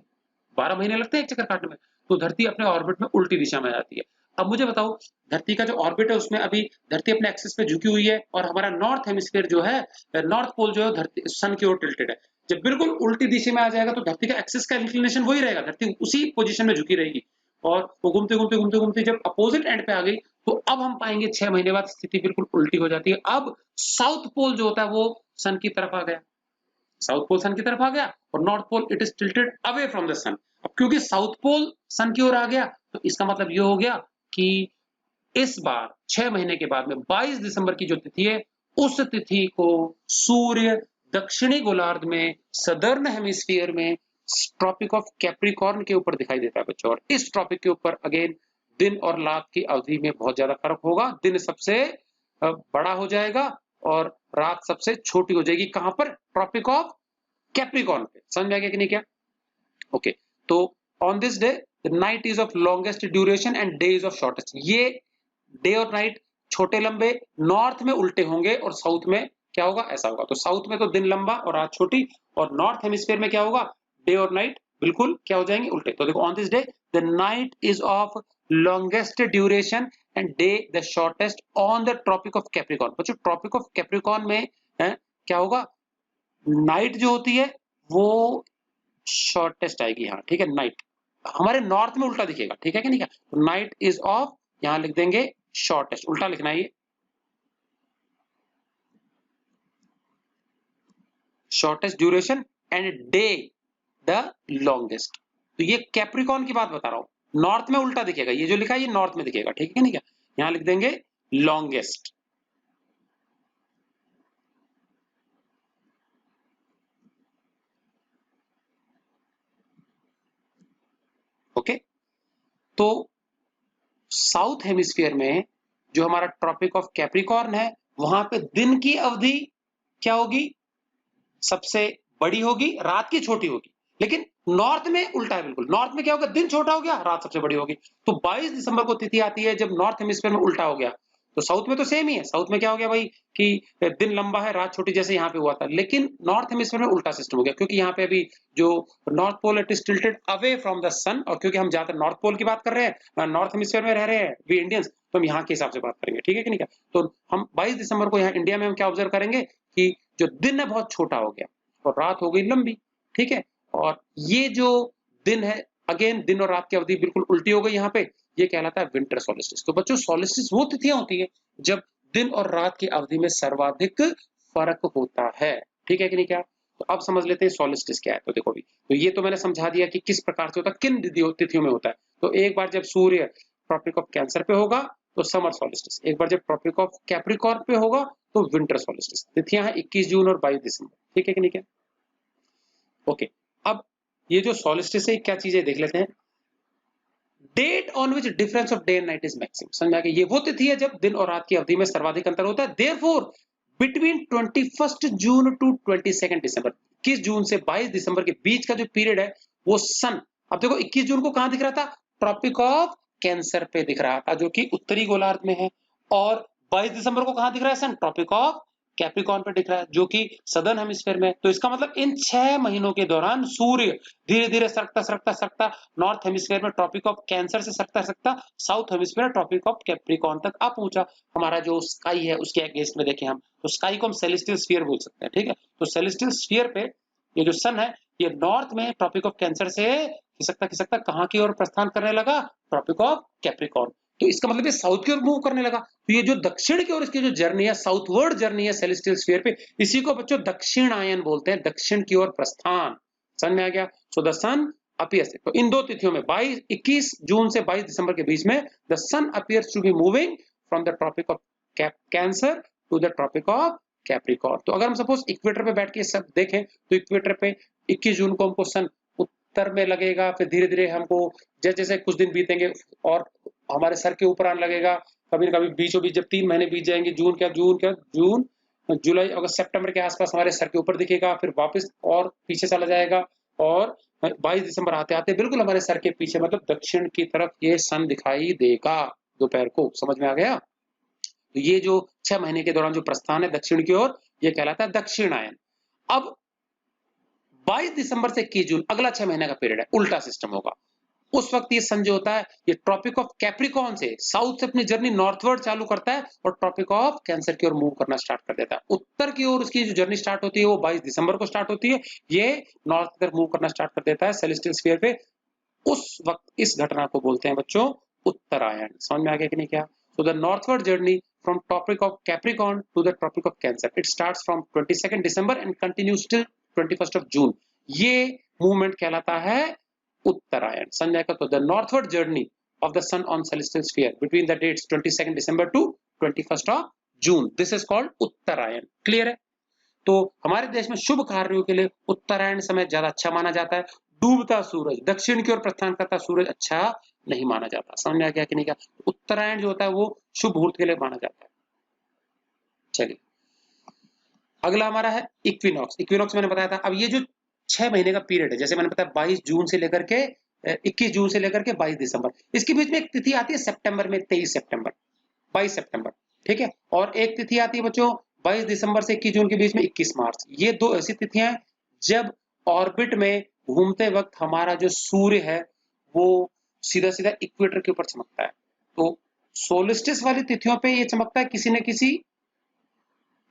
12 महीने लगते हैं एक चक्कर काटने में, तो धरती अपने ऑर्बिट में उल्टी दिशा में जाती है। अब मुझे बताओ, धरती का जो ऑर्बिट है उसमें अभी धरती अपने एक्सिस पे झुकी हुई है और हमारा नॉर्थ हेमिस्फीयर जो है, नॉर्थ पोल जो है धरती सन की ओर टिल्टेड है। जब बिल्कुल उल्टी दिशा में आ जाएगा तो धरती का एक्सिस का इंक्लिनेशन वही रहेगा, धरती उसी पोजीशन में झुकी रहेगी, और वो घूमते घूमते घूमते घूमते जब अपोजिट एंड पे आ गई तो अब हम पाएंगे 6 महीने बाद स्थिति बिल्कुल उल्टी हो जाती है। अब साउथ पोल जो होता है वो सन की तरफ आ गया, साउथ पोल सन की तरफ आ गया, और north pole it is tilted away from the sun. अब क्योंकि साउथ पोल सन की ओर आ गया तो इसका मतलब ये हो गया कि इस बार 6 महीने के बाद में 22 दिसंबर की जो तिथि है उस तिथि को सूर्य दक्षिणी गोलार्ध में सदर्न हेमिस्फीयर में ट्रॉपिक ऑफ कैप्रिकॉर्न के ऊपर दिखाई देता है बच्चों। और इस ट्रॉपिक के ऊपर अगेन दिन और रात की अवधि में बहुत ज्यादा फर्क होगा। दिन सबसे बड़ा हो जाएगा और रात सबसे छोटी हो जाएगी। कहां पर? ट्रॉपिक ऑफ कैप्रिकॉर्न पे। समझ में आ गया कि नहीं? क्या ओके। तो on this day the night is of longest duration and day is of shortest. ये डे और नाइट छोटे लंबे नॉर्थ में उल्टे होंगे और साउथ में क्या होगा? ऐसा होगा। तो साउथ में तो दिन लंबा और रात छोटी, और नॉर्थ हेमिस्फीयर में क्या होगा? डे और नाइट बिल्कुल क्या हो जाएंगे? उल्टे। तो देखो, on this day the night is of longest duration and day the shortest on the tropic of Capricorn. बच्चों ट्रॉपिक ऑफ कैप्रिकॉर्न में क्या होगा? नाइट जो होती है वो शॉर्टेस्ट आएगी। हाँ ठीक है, नाइट हमारे नॉर्थ में उल्टा दिखेगा। ठीक है कि नहीं? क्या तो नाइट इज ऑफ, यहां लिख देंगे शॉर्टेस्ट, उल्टा लिखना है ये, shortest duration and day the longest. तो ये कैप्रिकॉर्न की बात बता रहा हूं, नॉर्थ में उल्टा दिखेगा, ये जो लिखा है ये नॉर्थ में दिखेगा। ठीक है नहीं? क्या यहां लिख देंगे लॉन्गेस्ट। ओके। तो साउथ हेमिस्फीयर में जो हमारा ट्रॉपिक ऑफ कैप्रिकॉर्न है वहां पे दिन की अवधि क्या होगी? सबसे बड़ी होगी, रात की छोटी होगी। लेकिन नॉर्थ में उल्टा है बिल्कुल, नॉर्थ में क्या होगा? दिन छोटा हो गया, रात सबसे बड़ी होगी। तो 22 दिसंबर को तिथि आती है जब नॉर्थ हेमिस्फीयर में उल्टा हो गया। तो साउथ में तो सेम ही है, साउथ में क्या हो गया भाई कि दिन लंबा है रात छोटी, जैसे यहाँ पे हुआ था, लेकिन नॉर्थ हेमिस्फीयर में उल्टा सिस्टम हो गया, क्योंकि यहाँ पे अभी जो north pole it is tilted away from the sun, और क्योंकि हम ज्यादातर नॉर्थ पोल की बात कर रहे हैं, नॉर्थ हेमिस्फीयर में रह रहे हैं वी इंडियंस, तो हम यहाँ के हिसाब से बात करेंगे। ठीक है कि नहीं? क्या तो हम 22 दिसंबर को यहाँ इंडिया में हम क्या ऑब्जर्व करेंगे कि जो दिन है बहुत छोटा हो गया और रात हो गई लंबी। ठीक है, और ये जो दिन है अगेन दिन और रात की अवधि बिल्कुल उल्टी हो गई यहाँ पे, ये कहलाता है विंटर सोलिस्टिस। तो बच्चों सोलिस्टिस वो तिथियां होती है जब दिन और रात की अवधि में सर्वाधिक फर्क होता है। ठीक है कि नहीं? क्या तो अब समझ लेते हैं सोलिस्टिस क्या है। तो देखो भी, तो ये तो मैंने समझा दिया कि किस प्रकार से होता है, किन तिथियों में होता है। तो एक बार जब सूर्य ट्रॉपिक ऑफ कैंसर पे होगा तो समर सोलिस्टिस, एक बार जब ट्रॉपिक ऑफ कैप्रिकॉर्न पे होगा तो विंटर सोलिस्टिस। तिथियां हैं 21 जून और 22 दिसंबर। ठीक है कि नहीं? क्या ओके। अब ये जो सॉलिस्टिस है क्या चीज है देख लेते हैं। Date on which difference of day and night is maximum, समझ आ गया। ये वो तिथि है जब दिन और रात की अवधि में सर्वाधिक अंतर होता है। देयरफॉर बिटवीन 21 जून टू 22 दिसंबर, 21 जून से 22 दिसंबर के बीच का जो पीरियड है वो सन, अब देखो 21 जून को कहां दिख रहा था, ट्रॉपिक ऑफ कैंसर पे दिख रहा था जो कि उत्तरी गोलार्ध में है, और 22 दिसंबर को कहां दिख रहा है सन, ट्रॉपिक ऑफ कैप्रिकॉर्न पे दिख रहा है जो कि सदर्न हेमिस्फीयर में। तो इसका मतलब इन 6 महीनों के दौरान सूर्य धीरे धीरे सरकता सरकता सरकता नॉर्थ हेमिस्फीयर में ट्रॉपिक ऑफ कैंसर से सरकता सरकता south hemisphere tropic of Capricorn तक आ पहुंचा। हमारा जो स्काई है उसके अगेंस्ट में देखें हम, तो स्काई को हम सेलेस्टियल स्फीयर बोल सकते हैं, ठीक है। तो सेलेस्टियल स्फीयर पे ये जो सन है ये नॉर्थ में ट्रॉपिक ऑफ कैंसर से खिसकता खिसकता कहां की ओर प्रस्थान करने लगा, ट्रॉपिक ऑफ कैप्रिकॉर्न। तो इसका मतलब ये साउथ की ओर मूव करने लगा। तो ये जो दक्षिण की ओर इसकी जो जर्नी है, साउथवर्ड जर्नी है सेलेस्टियल स्फीयर पे, इसी को बच्चों दक्षिणायन बोलते हैं, दक्षिण की ओर प्रस्थान। समझ में आ गया। सो द सन अपीयर्स, तो इन दो तिथियों में 21 जून से 22 दिसंबर के बीच में the sun appears to be moving from the tropic of Cancer to the tropic of Capricorn. तो अगर हम सपोज इक्वेटर पे बैठ के सब देखें तो इक्वेटर पे 21 जून को हमको सन उत्तर में लगेगा, फिर धीरे धीरे हमको जैसे जैसे कुछ दिन बीतेंगे और हमारे सर के ऊपर आने लगेगा, कभी ना कभी बीचों बीच जब 3 महीने बीत जाएंगे, जून जुलाई अगस्त सितंबर के आसपास हमारे सर के ऊपर दिखेगा, फिर वापस और पीछे चला जाएगा, और 22 दिसंबर आते आते बिल्कुल हमारे सर के पीछे मतलब दक्षिण की तरफ ये सन दिखाई देगा दोपहर को। समझ में आ गया। तो ये जो 6 महीने के दौरान जो प्रस्थान है दक्षिण की ओर, ये कहलाता है दक्षिणायन। अब 22 दिसंबर से 21 जून अगला 6 महीने का पीरियड है, उल्टा सिस्टम होगा। उस वक्त ये सन जो होता है ये ट्रॉपिक ऑफ कैप्रिकॉर्न से साउथ से अपनी जर्नी नॉर्थवर्ड चालू करता है और ट्रॉपिक ऑफ कैंसर की ओर मूव करना स्टार्ट कर देता है। उत्तर की ओर उसकी जो जर्नी स्टार्ट होती है वो 22 दिसंबर को स्टार्ट होती है, ये नॉर्थ की तरफ मूव करना स्टार्ट कर देता है सेलेस्टियल स्फीयर पे। उस वक्त इस घटना को बोलते हैं बच्चों उत्तरायण। समझ में आ गया कि नहीं क्या। So the northward journey from tropic of Capricorn to the tropic of Cancer, it starts from 22 December and continues till 21 June. ये मूवमेंट कहलाता है उत्तरायण। समझ आएगा। तो the northward journey of the sun on celestial sphere between the dates 22 December to 21 June, this is called Uttarayan. Clear है। तो हमारे देश में शुभ कार्यों के लिए उत्तरायण समय ज्यादा अच्छा माना जाता है। डूबता सूरज दक्षिण की ओर प्रस्थान करता सूरज अच्छा नहीं माना जाता। समझ में आ गया कि नहीं क्या। उत्तरायण जो होता है वो शुभ मुहूर्त के लिए माना जाता है। चलिए अगला हमारा है इक्विनॉक्स। इक्विनॉक्स मैंने बताया था। अब ये जो 6 महीने का पीरियड है, जैसे मैंने बताया 22 जून से लेकर के 21 जून से लेकर के 22 दिसंबर, इसके बीच में एक तिथि आती है सितंबर में 23 सितंबर 22 सितंबर, ठीक है। और एक तिथि आती है बच्चों 22 दिसंबर से 21 जून के बीच में 21 मार्च। ये दो ऐसी तिथियां हैं जब ऑर्बिट में घूमते वक्त हमारा जो सूर्य है वो सीधा सीधा इक्वेटर के ऊपर चमकता है। तो सोलिस्टिस वाली तिथियों पे ये चमकता है किसी न किसी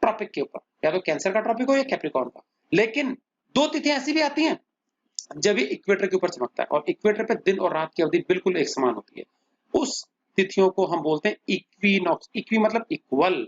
ट्रॉपिक के ऊपर, या तो कैंसर का ट्रॉपिक हो या कैप्रिकॉर्न का। लेकिन दो तिथियां ऐसी भी आती हैं जब ये इक्वेटर के ऊपर चमकता है और इक्वेटर पे दिन और रात की अवधि बिल्कुल एक समान होती है। उस तिथियों को हम बोलते हैं इक्विनॉक्स। इक्वी मतलब इक्वल।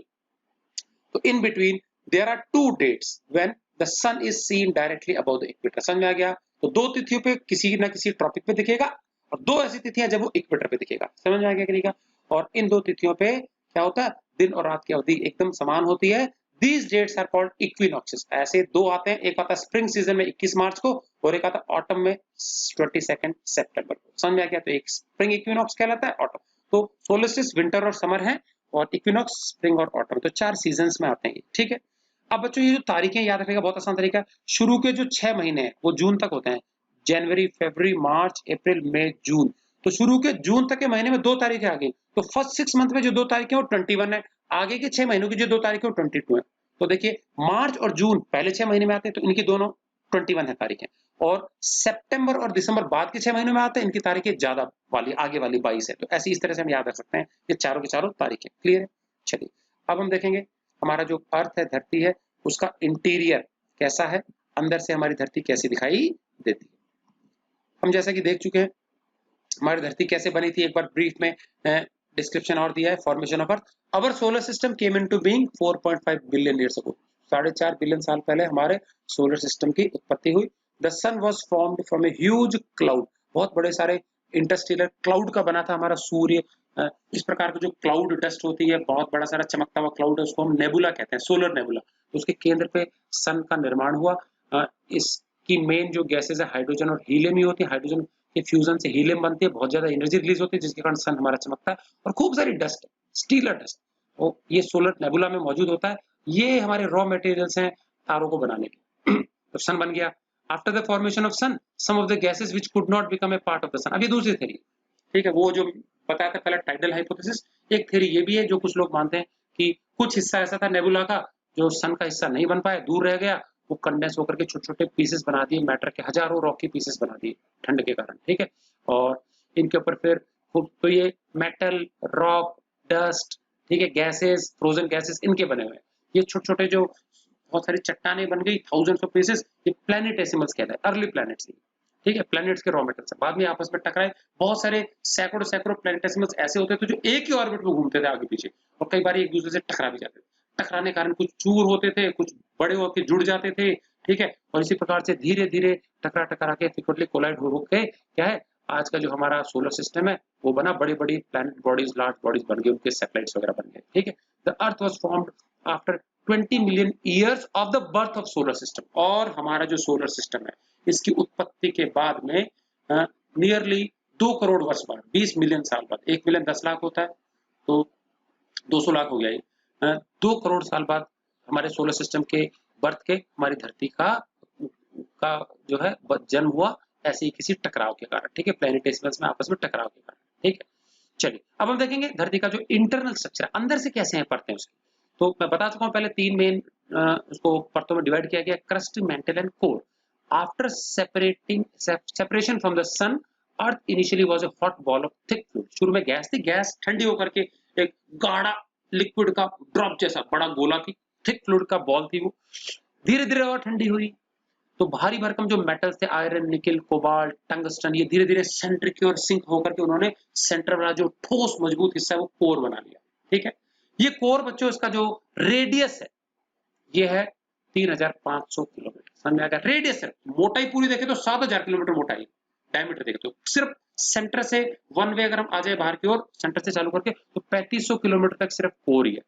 तो in between there are two dates when the sun is seen directly above the equator. समझ में आ गया। तो दो तिथियों पे किसी न किसी ट्रॉपिक पे दिखेगा और दो ऐसी तिथियां जब वो इक्वेटर पे दिखेगा। समझ में आ गया कि नहीं का। और इन दो तिथियों पे क्या होता है, दिन और रात की अवधि एकदम समान होती है। These dates are called equinoxes। ऐसे दो आते हैं, एक आता है स्प्रिंग सीजन में 21 मार्च को और एक आता है ऑटम में 22 सितंबर को। समझ में आ गया। तो एक स्प्रिंग इक्विनॉक्स कहलाता है, ऑटम। तो सोलिस्टिस विंटर और समर है और इक्विनॉक्स स्प्रिंग और ऑटम। तो 4 सीजन्स में आते हैं, ठीक है। अब बच्चों ये जो तारीखें याद रखेगा, बहुत आसान तरीका है। शुरू के जो 6 महीने हैं वो जून तक होते हैं, जनवरी फरवरी मार्च अप्रैल मई जून। तो शुरू के जून तक के महीने में 2 तारीखें आ गई। तो फर्स्ट 6 मंथ में जो 2 तारीखें वो 21 है, आगे के 6 महीनों की जो 2 तारीखें वो 22 है। तो देखिए मार्च और जून पहले 6 महीने में आते हैं तो इनकी दोनों 21 है तारीखें, और सितंबर और दिसंबर बाद के 6 महीनों में आते हैं, इनकी तारीखें ज्यादा वाली आगे वाली 22 है। तो ऐसी इस तरह से हम याद रख सकते हैं ये चारों की चारों तारीखें। क्लियर है। चलिए अब हम देखेंगे हमारा जो अर्थ है, धरती है, उसका इंटीरियर कैसा है, अंदर से हमारी धरती कैसी दिखाई देती है। हम जैसा कि देख चुके हैं हमारी धरती कैसे बनी थी, एक बार ब्रीफ में डिस्क्रिप्शन और दिया है। Formation of earth, our solar system came into being 4.5 billion years ago. 4.5 billion साल पहले हमारे सोलर सिस्टम की उत्पत्ति हुई। The sun was formed from a huge cloud. बहुत बड़े सारे इंटरस्टेलर क्लाउड का बना था हमारा सूर्य। इस प्रकार की जो क्लाउड डस्ट होती है, बहुत बड़ा सारा चमकता हुआ क्लाउड है, उसको हम नेबुला कहते हैं, सोलर नेबुला। तो उसके केंद्र पे सन का निर्माण हुआ। इस की मेन जो गैसेज है हाइड्रोजन और हीलियम ही होती है। हाइड्रोजन के फ्यूजन से हीलियम बनती है, बहुत ज्यादा एनर्जी रिलीज होती है जिसके कारण सन हमारा चमकता है। और खूब सारी डस्ट, स्टीलर डस्ट, वो ये सोलर नेबुला में मौजूद होता है। ये हमारे रॉ मटेरियल्स हैं तारों को बनाने के। तो सन बन गया। After the formation of sun some of the gases which could not become a part of the sun. अब ये दूसरी थ्योरी, ठीक है, वो जो बताया था पहले टाइडल हाइपोथेसिस। एक थ्योरी ये भी है जो कुछ लोग मानते हैं कि कुछ हिस्सा ऐसा था नेबुला का जो सन का हिस्सा नहीं बन पाया, दूर रह गया, वो कंडेंस होकर के छोटे-छोटे पीसेस बना दिए, मैटर के हजारों रॉक के पीसेस बना दिए ठंड के कारण, ठीक है। और इनके ऊपर फिर खूब तो ये मेटल, रॉक, डस्ट, ठीक है, गैसेस, फ्रोजन गैसेस इनके बने हुए हैं। ये छोटे-छोटे जो बहुत सारी चट्टानें बन गई, थाउजेंड्स ऑफ पीसेस, ये प्लैनेटेसिमल्स कहते हैं, अर्ली प्लैनेट्स, ठीक है, प्लैनेट्स के रॉ मेटेरियल से बाद में आपस में टकराए। बहुत सारे सैकड़ों सैकड़ों प्लैनेटेसिमल्स ऐसे होते थे जो एक ही ऑर्बिट में घूमते थे आगे पीछे, और कई बार एक दूसरे से टकरा भी जाते थे। टकराने के कारण कुछ चूर होते थे, कुछ बड़े होकर जुड़ जाते थे, ठीक है। और इसी प्रकार से धीरे धीरे टकरा टकरा के फ्रीक्वेंटली कोलाइड हो के क्या है, आज का जो हमारा सोलर सिस्टम है वो बना, बड़ी बड़ी प्लैनेट बॉडीज, लार्ज बॉडीज बन गई, उनके सैटेलाइट्स वगैरह बन गए, ठीक है। The earth was formed after 20 million years of the birth of solar system. और हमारा जो सोलर सिस्टम है इसकी उत्पत्ति के बाद में नियरली 2 करोड़ वर्ष बाद, 20 मिलियन साल बाद, 1 मिलियन 10 लाख होता है तो 200 लाख हो गया ये, 2 करोड़ साल बाद हमारे सोलर सिस्टम के बर्थ के हमारी धरती का जो है जन्म हुआ, ऐसे ही किसी टकराव के कारण, ठीक है, प्लैनेटेसिमल्स में आपस में टकराव के कारण, ठीक है। चलिए अब हम देखेंगे धरती का जो इंटरनल स्ट्रक्चर अंदर से कैसे हैं परतें उसकी। तो मैं बता चुका हूं पहले 3 मेन उसको परतों में डिवाइड किया गया, crust, mantle and core. After separation from the sun, earth initially was a hot ball of thick fluid. शुरू में गैस थी, गैस ठंडी होकर के एक गाढ़ा लिक्विड का ड्रॉप जैसा बड़ा गोला की थिक फ्लूइड का बॉल थी, वो धीरे धीरे और ठंडी हुई। तो भारी भरकम जो मेटल्स थे, आयरन, निकल, कोबाल्ट, टंगस्टन, ये धीरे धीरे सेंटर की ओर सिंक होकर के उन्होंने सेंटर वाला जो ठोस मजबूत हिस्सा है वो कोर बना लिया, ठीक है। ये कोर बच्चों, इसका जो रेडियस है ये है 3500 किलोमीटर, समझ में आ गया। रेडियस है, मोटाई पूरी देखे तो 7000 किलोमीटर मोटाई, डायमीटर देखे तो सिर्फ सेंटर से वन वे अगर हम आ जाए बाहर की ओर सेंटर से चालू करके तो 3500 किलोमीटर तक सिर्फ कोर ही है।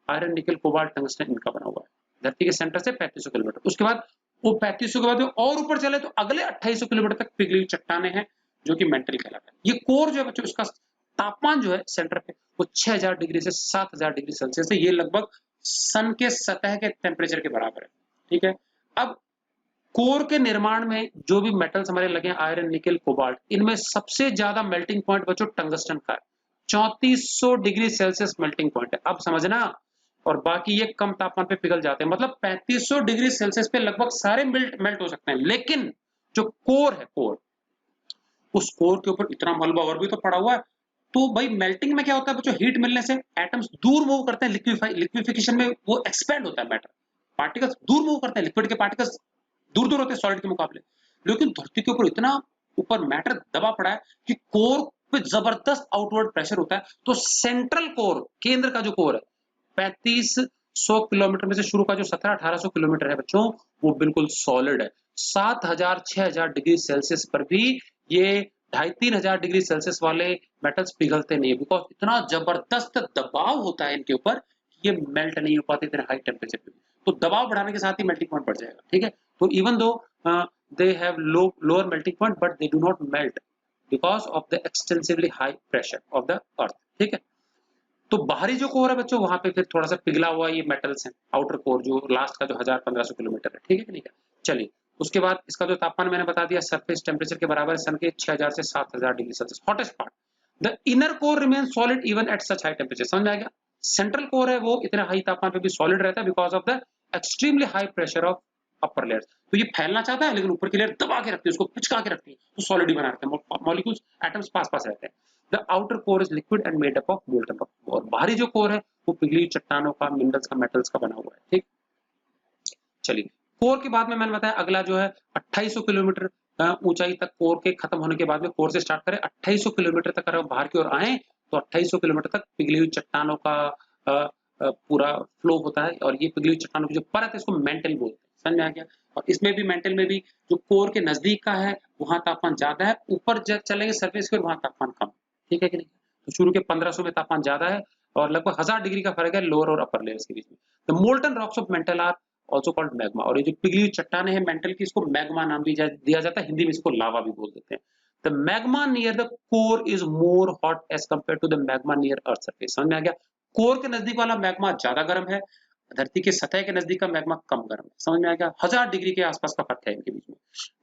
आयरन, निकल, कोबाल्ट, टंगस्टन इनका बना हुआ है धरती के सेंटर से 3500 किलोमीटर। उसके बाद वो 3500 के बाद और ऊपर चले तो अगले 2800 किलोमीटर तक पिघली हुई चट्टानें हैं जो कि मेंटल कहलाता है। ये कोर जो है बच्चों, इसका तापमान जो है सेंटर पे वो 6000 डिग्री से 7000 डिग्री सेल्सियस है। ये लगभग सन के सतह के टेम्परेचर के बराबर है, ठीक है। अब कोर के निर्माण में जो भी मेटल्स हमारे लगे हैं, आयरन, निकल, कोबाल्ट, इनमें सबसे ज्यादा मेल्टिंग पॉइंट बच्चों टंगस्टन का है, 3400 डिग्री सेल्सियस मेल्टिंग पॉइंट है। अब समझना, और बाकी ये कम तापमान पे पिघल जाते हैं, मतलब 3500 डिग्री सेल्सियस पे लगभग सारे मेल्ट हो सकते हैं। लेकिन जो कोर है, कोर, उस कोर के ऊपर इतना मलबा और भी तो पड़ा हुआ है। तो भाई मेल्टिंग में क्या होता है बच्चों, हीट मिलने से एटम्स दूर मूव करते हैं, लिक्विफिकेशन में वो एक्सपेंड होता है मैटर, पार्टिकल्स दूर मूव करते हैं, लिक्विड के पार्टिकल्स दूर दूर होते हैं सॉलिड के मुकाबले। लेकिन धरती के ऊपर इतना ऊपर मैटर दबा पड़ा है कि कोर पे जबरदस्त आउटवर्ड प्रेशर होता है। तो सेंट्रल कोर, केंद्र का जो कोर है, 3500 किलोमीटर में से शुरू का जो 1700-1800 किलोमीटर है बच्चों, वो बिल्कुल सॉलिड है। 7000-6000 डिग्री सेल्सियस पर भी ये 2500-3000 डिग्री सेल्सियस वाले मेटल्स पिघलते नहीं है, बिकॉज इतना जबरदस्त दबाव होता है इनके ऊपर कि ये मेल्ट नहीं हो पाते इतने हाई टेम्परेचर पे। तो दबाव बढ़ाने के साथ ही मेल्टिंग पॉइंट बढ़ जाएगा, ठीक है। तो even though they have lower melting point but they do not melt because of the extensively high pressure of the अर्थ, ठीक है। तो बाहरी जो कोर है बच्चों, वहां पे फिर थोड़ा सा पिघला हुआ ये मेटल्स हैं, आउटर कोर जो लास्ट का जो 1000-1500 किलोमीटर है, ठीक है कि नहीं है। चलिए उसके बाद इसका जो तापमान मैंने बता दिया, सरफेस टेम्परेचर के बराबर है सन के 6000 से 7000 degree Celsius, hottest part. The inner core remain solid even at such high temperature, समझ में आ गया। सेंट्रल कोर है वो इतने हाई तापमान पे भी सॉलिड रहता है because of the extremely high pressure of upper layers. तो ये फैलना चाहता है लेकिन ऊपर की लेयर दबा के रखती है, उसको पिचका के रखती है, तो सॉलिड ही बना रखते हैं, मॉलिक्यूल्स, एटम्स पास पास रहते हैं। The outer core is liquid and made up of molten rock, और बाहरी जो कोर है वो पिघली चट्टानों का, मिनरल्स का, मेटल्स का बना हुआ है, ठीक। चलिए कोर के बाद में मैंने बताया अगला जो है 2800 किलोमीटर ऊंचाई तक कोर के खत्म होने के बाद में, कोर से स्टार्ट करें 2800 किलोमीटर तक अगर बाहर की ओर आए तो 2800 किलोमीटर तक पिघली हुई चट्टानों का पूरा फ्लो होता है। और ये पिघली हुई चट्टानों की जो परत है इसको मेंटल बोलते हैं, समझ में आ गया। और इसमें भी मेंटल में भी जो कोर के नजदीक का है वहां तापमान ज्यादा है, ऊपर जब चलेंगे सरफेस के वहां तापमान कम, ठीक है कि नहीं। तो शुरू के 1500 में तापमान ज्यादा है और लगभग 1000 डिग्री का फर्क है लोअर और अपर लेयर्स के बीच में। The molten rocks of mantle are also called magma. और ये जो पिघली हुई चट्टाने हैं मेंटल की, इसको मैग्मा नाम भी दिया जाता है, हिंदी में इसको लावा भी बोल देते हैं। The magma near the core is more hot as compare to the magma near earth surface. समझ में आ गया? कोर के नजदीक वाला मैग्मा ज्यादा गर्म है, धरती के सतह के नजदीक का मैग्मा कम गर्म है। समझ में आ गया? 1000 डिग्री के आसपास का फर्क है इनके बीच में।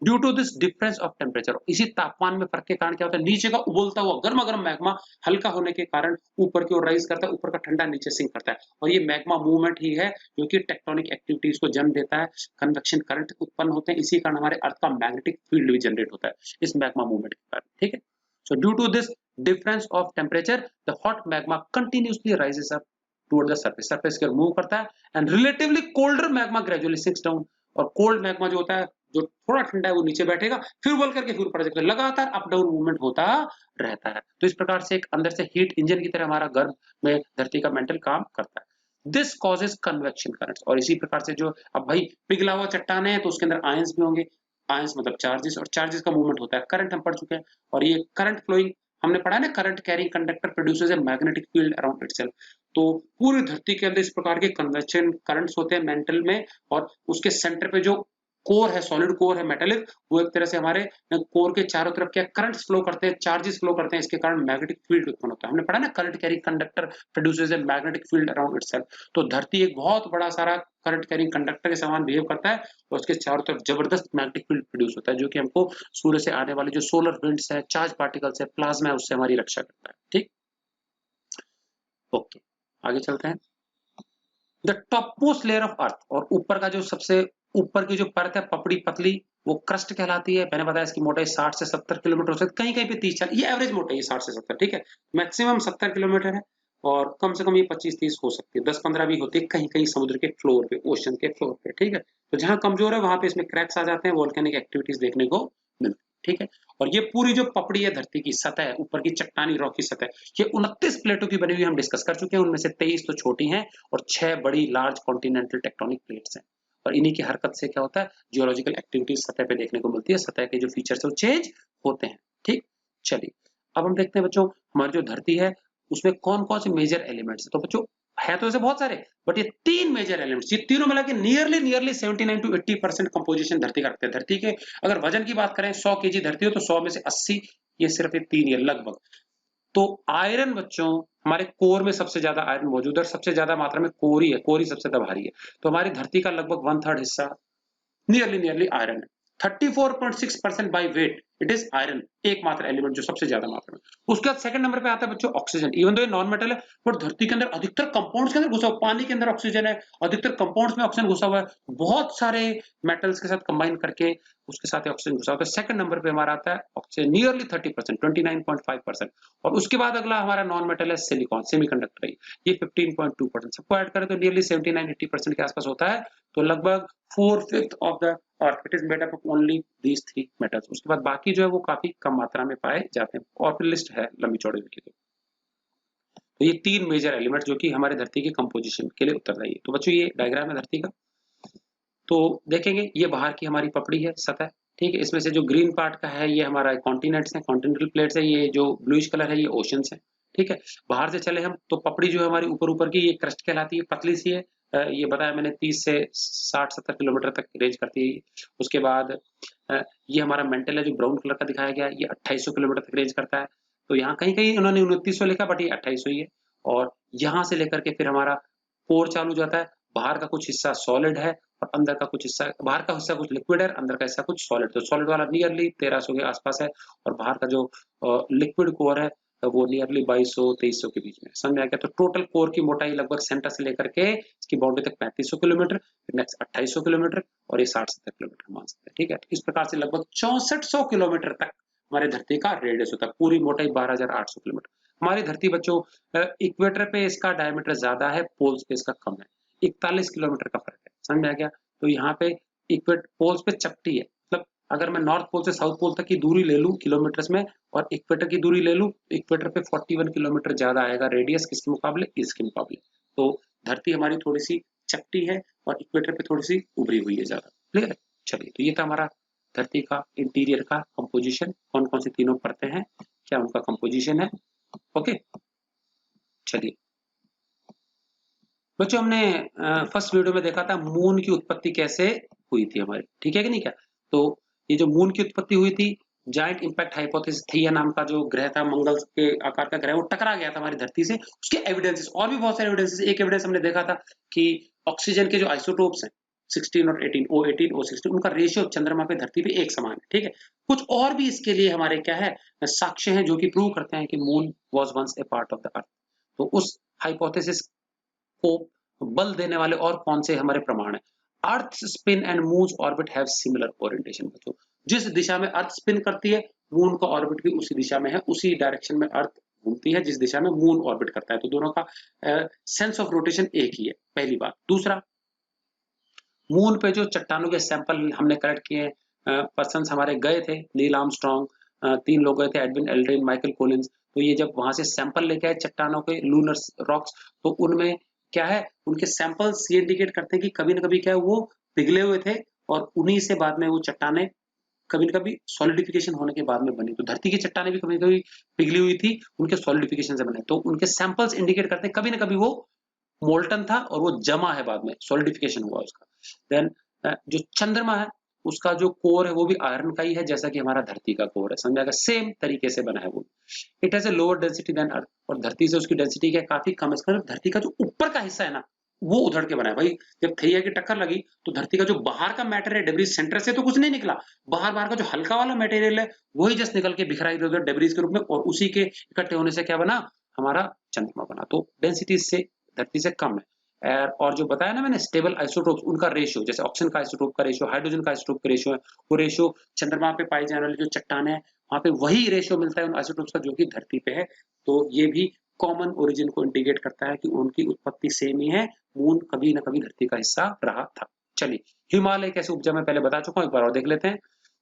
Due to this difference of temperature, इसी तापमान में फर्क के कारण क्या होता है, नीचे का उबलता हुआ गर्मा गर्म मैग्मा हल्का होने के कारण ऊपर की ओर राइज करता है, ऊपर का ठंडा नीचे सिंक करता है। और ये मैग्मा मूवमेंट ही है जो कि टेक्टोनिक एक्टिविटीज को जन्म देता है, कन्वेक्शन करंट उत्पन्न होते हैं, इसी कारण हमारे अर्थ का मैग्नेटिक फील्ड भी जनरेट होता है इस मैग्मा मूवमेंट के कारण। ठीक है, so due to this difference of temperature, the hot magma continuously rises up toward the surface, surface की ओर मूव करता है, and relatively colder magma gradually sinks down, और cold magma जो होता है, जो थोड़ा ठंडा है, वो नीचे बैठेगा, फिर उबल करके फिर ऊपर जाएगा, लगातार अप डाउन मूवमेंट होता रहता है। तो इस प्रकार से एक अंदर से हीट इंजन की तरह हमारा गर्भ में धरती का मेंटल काम करता है। दिस कॉजेज कन्वेक्शन करंट्स, और इसी प्रकार से जो अब भाई पिघला हुआ चट्टान है तो उसके अंदर आयंस भी होंगे, आयंस मतलब चार्जेस, और चार्जेस का मूवमेंट होता है, करंट हम पढ़ चुके हैं, और ये करंट फ्लोइंग हमने पढ़ा है ना, current carrying conductor produces a magnetic field around itself. तो पूरी धरती के अंदर इस प्रकार के कन्वेक्शन करंट्स होते हैं मेंटल में, और उसके सेंटर पे जो कोर है, सॉलिड कोर है मेटालिक, वो एक तरह से हमारे कोर के चारों तरफ क्या करंट्स फ्लो करते हैं, चार्जेस फ्लो करते हैं, इसके कारण मैग्नेटिक फील्ड उत्पन्न होता है। हमने पढ़ा ना, current carrying conductor produces a magnetic field around itself. तो धरती एक बहुत बड़ा सारा करंट कैरिंग कंडक्टर के समान बिहेव करता है, और उसके चारों तरफ जबरदस्त मैग्नेटिक फील्ड प्रोड्यूस होता है, जो कि हमको सूर्य से आने वाले जो सोलर विंड्स है, चार्ज पार्टिकल्स है, प्लाज्मा है, उससे हमारी रक्षा करता है। ठीक, ओके, आगे चलते हैं। The topmost layer of earth, और ऊपर का जो सबसे ऊपर की जो परत है पपड़ी पतली, वो क्रस्ट कहलाती है। मैंने बताया इसकी मोटाई 60 से 70 किलोमीटर हो सकती है, कहीं कहीं पे 30-40, ये एवरेज मोटाई है 60 से 70। ठीक है, मैक्सिमम 70 किलोमीटर है, और कम से कम ये 25-30 हो सकती है, 10-15 भी होती है कहीं कहीं समुद्र के फ्लोर पे, ओशन के फ्लोर पे। ठीक है, तो जहां कमजोर है वहां पे इसमें क्रैक्स आ जाते हैं, वोल्केनिक एक्टिविटीज देखने को मिलती है। ठीक है, और ये पूरी जो पपड़ी है धरती की सतह, ऊपर की चट्टानी रॉक की सतह, ये 29 प्लेटों की बनी हुई हम डिस्कस कर चुके हैं, उनमें से 23 तो छोटी हैं, और 6 बड़ी लार्ज कॉन्टिनेंटल टेक्टोनिक प्लेट्स हैं। और इन्हीं की हरकत से क्या होता है, जियोलॉजिकल एक्टिविटीज सतह पे देखने को मिलती है, सतह के जो फीचर्स है वो चेंज होते हैं। ठीक, चलिए अब हम देखते हैं बच्चों, हमारी जो धरती है उसमें कौन कौन से मेजर एलिमेंट्स है। तो बच्चों है तो ऐसे बहुत सारे, बट ये 3 मेजर एलिमेंट्स, ये तीनों मिला के नियरली 79 to 80% कंपोजिशन धरती का रखते हैं। धरती के अगर वजन की बात करें, 100 केजी धरती हो तो 100 में से 80 ये सिर्फ ये 3 है लगभग। तो आयरन बच्चों, हमारे कोर में सबसे ज्यादा आयरन मौजूद है, और सबसे ज्यादा मात्रा में कोर ही है, कोर ही सबसे ज्यादा भारी है। तो हमारी धरती का लगभग 1/3 हिस्सा नियरली आयरन है। 34.6% by wait it is iron, एकमात्र एलिमेंट जो सबसे ज्यादा मात्रा में। उसके बाद सेकंड नंबर पे आता है बच्चों ऑक्सीजन। इवन दो ये नॉन मेटल है, बट धरती के अंदर अधिकतर कंपाउंड्स के अंदर घुसा हुआ, पानी के अंदर ऑक्सीजन है, अधिकतर कंपाउंड्स में ऑक्सीजन घुसा हुआ है, बहुत सारे मेटल्स के साथ कंबाइन करके उसके साथ ऑक्सीजन घुसा होता है। सेकंड नंबर पे हमारा आता है ऑक्सीजन, नियरली 30%, 29.5%। और उसके बाद अगला हमारा नॉन मेटल है सिलिकॉन, सेमीकंडक्टर है, ये 15.2%। सबको ऐड करें तो नियरली 79-80% के आसपास होता है। तो लगभग 4/5 of the earth it is made up of only these 3 metals. उसके बाद बाकी जो है वो काफी कम मात्रा में पाए जाते हैं, और फिर लिस्ट है लंबी चौड़ी की। तो ये 3 मेजर एलिमेंट जो कि हमारे धरती के कंपोजिशन के लिए उत्तरदायी है। तो बच्चों ये डायग्राम है धरती का, तो देखेंगे ये बाहर की हमारी पपड़ी है, सतह। ठीक है, इसमें से जो ग्रीन पार्ट का है ये हमारा कॉन्टिनेंट्स है, कॉन्टिनेंटल प्लेट्स है, ये जो ब्लूइश कलर है ये ओशंस है। ठीक है, बाहर से चले हम तो पपड़ी जो है हमारी ऊपर ऊपर की, ये क्रस्ट कहलाती है, पतली सी है, ये बताया मैंने 30 से 60-70 किलोमीटर तक रेंज करती है। उसके बाद ये हमारा मेंटल है जो ब्राउन कलर का दिखाया गया, ये 2800 किलोमीटर तक रेंज करता है। तो यहाँ कहीं कहीं उन्होंने 2900 लिखा, बट ये 2800 ही है। और यहाँ से लेकर के फिर हमारा कोर चालू जाता है, बाहर का कुछ हिस्सा सॉलिड है, और अंदर का कुछ हिस्सा, बाहर का हिस्सा कुछ लिक्विड है, अंदर का हिस्सा कुछ सॉलिड। तो सॉलिड वाला नियरली 1300 के आसपास है, और बाहर का जो लिक्विड कोर है वो नियरली 2200-2300 के बीच में। समझ में आ गया? तो टोटल कोर की मोटाई लगभग सेंटर से लेकर के इसकी बाउंड्री तक 3500 किलोमीटर, फिर नेक्स्ट 2800 किलोमीटर, और ये 60-70 किलोमीटर मान सकते हैं। ठीक है, तो इस प्रकार से लगभग 6400 किलोमीटर तक हमारे धरती का रेडियस होता है, पूरी मोटाई 12800 किलोमीटर। हमारी धरती बच्चों इक्वेटर पे इसका डायमीटर ज्यादा है, पोल्स पे इसका कम है, 41 किलोमीटर का फर्क है। समझ में आ गया? तो यहाँ पे इक्वेटर पोल्स पे चपटी है, मतलब अगर मैं नॉर्थ पोल से साउथ पोल तक की दूरी ले लूं किलोमीटर्स में, और इक्वेटर की दूरी ले लूं, तो इक्वेटर पे 41 किलोमीटर ज्यादा आएगा रेडियस, किसके मुकाबले? इसके मुकाबले। तो धरती हमारी थोड़ी सी चपटी है, और इक्वेटर पे थोड़ी सी उभरी हुई है ज्यादा। क्लियर है? चलिए, तो ये था हमारा धरती का इंटीरियर का कंपोजिशन, कौन कौन सी तीनों परतें हैं, क्या उनका कंपोजिशन है। ओके, चलिए बच्चों हमने फर्स्ट वीडियो में देखा था मून की उत्पत्ति कैसे हुई थी हमारी, ठीक है कि नहीं क्या? तो ये जो मून की उत्पत्ति हुई थी, जायंट इम्पैक्ट हाइपोथेसिस थिया नाम का जो ग्रह था, मंगल के आकार का ग्रह, वो टकरा गया था हमारी धरती से। उसके एविडेंसेस और भी बहुत सारे एविडेंसेस, एक एविडेंस हमने देखा था कि ऑक्सीजन के जो आइसोटोप्स हैं 16 और 18, O18, O16, उनका रेशियो चंद्रमा पे धरती पे एक समान है, ठीक है? कुछ और भी इसके लिए हमारे क्या है, साक्ष्य हैं जो कि प्रूव करते हैं कि moon was once a part of the earth. तो उस हाइपोथेसिस को बल देने वाले और कौन से हमारे प्रमाण हैं? Earth spin and moon orbit have similar orientation बच्चों। जिस दिशा में अर्थ स्पिन करती है, मून का ऑर्बिट भी उसी दिशा में है, उसी डायरेक्शन में अर्थ घूमती है जिस दिशा में मून ऑर्बिट करता है। तो दोनों का सेंस ऑफ रोटेशन एक ही है, पहली बात। दूसरा, मून पे जो चट्टानों के सैंपल हमने कलेक्ट किए, पर्सन्स हमारे गए थे, नील आर्मस्ट्रॉन्ग, 3 लोग गए थे, एडविन एल्ड्रिन, माइकल कोलिंस। तो ये जब वहां से सैंपल लेके आए चट्टानों के, लूनर रॉक्स, तो उनमें क्या है, उनके सैंपल्स ये इंडिकेट करते हैं कि कभी न कभी क्या है, वो पिघले हुए थे और उन्हीं से बाद में वो चट्टानें कभी न कभी सॉलिडिफिकेशन होने के बाद में बनी। तो धरती की चट्टानें भी कभी न कभी पिघली हुई थी, उनके सॉलिडिफिकेशन से बने। तो उनके सैंपल्स इंडिकेट करते हैं कभी न कभी वो मोल्टन था और वो जमा है, बाद में सॉलिडिफिकेशन हुआ उसका। देन जो चंद्रमा है, उसका जो कोर है वो भी आयरन का ही है, जैसा कि हमारा धरती का कोर है, समझा गया? सेम तरीके से बना है वो। It has a lower density than earth, और धरती से उसकी डेंसिटी क्या काफी कम है। इसका मतलब धरती का जो ऊपर का हिस्सा है ना, वो उधड़ के बना है भाई। जब थैया की टक्कर लगी तो धरती का जो बाहर का मैटर है, डेब्रिज, सेंटर से तो कुछ नहीं निकला, बाहर बाहर का जो हल्का वाला मटेरियल है वही जस्ट निकल के बिखरा इधर उधर डेब्रिज के रूप में, और उसी के इकट्ठे होने से क्या बना, हमारा चंद्रमा बना। तो डेंसिटी से धरती से कम है। और जो बताया ना मैंने, स्टेबल आइसोटोप्स, उनका रेशियो, जैसे ऑक्सीजन का आइसोटोप का रेशियो, हाइड्रोजन का आइसोटोप का रेशियो है, वो रेशियो चंद्रमा पे पाई जाने वाली जो चट्टान है, वहां पे वही रेशियो मिलता है उन आइसोटोप्स का जो कि धरती पे है। तो ये भी कॉमन ओरिजिन को इंडिकेट करता है कि उनकी उत्पत्ति सेम ही है, मून कभी न कभी धरती का हिस्सा रहा था। चलिए, हिमालय कैसे उपजा मैं पहले बता चुका हूँ, एक बार और देख लेते हैं।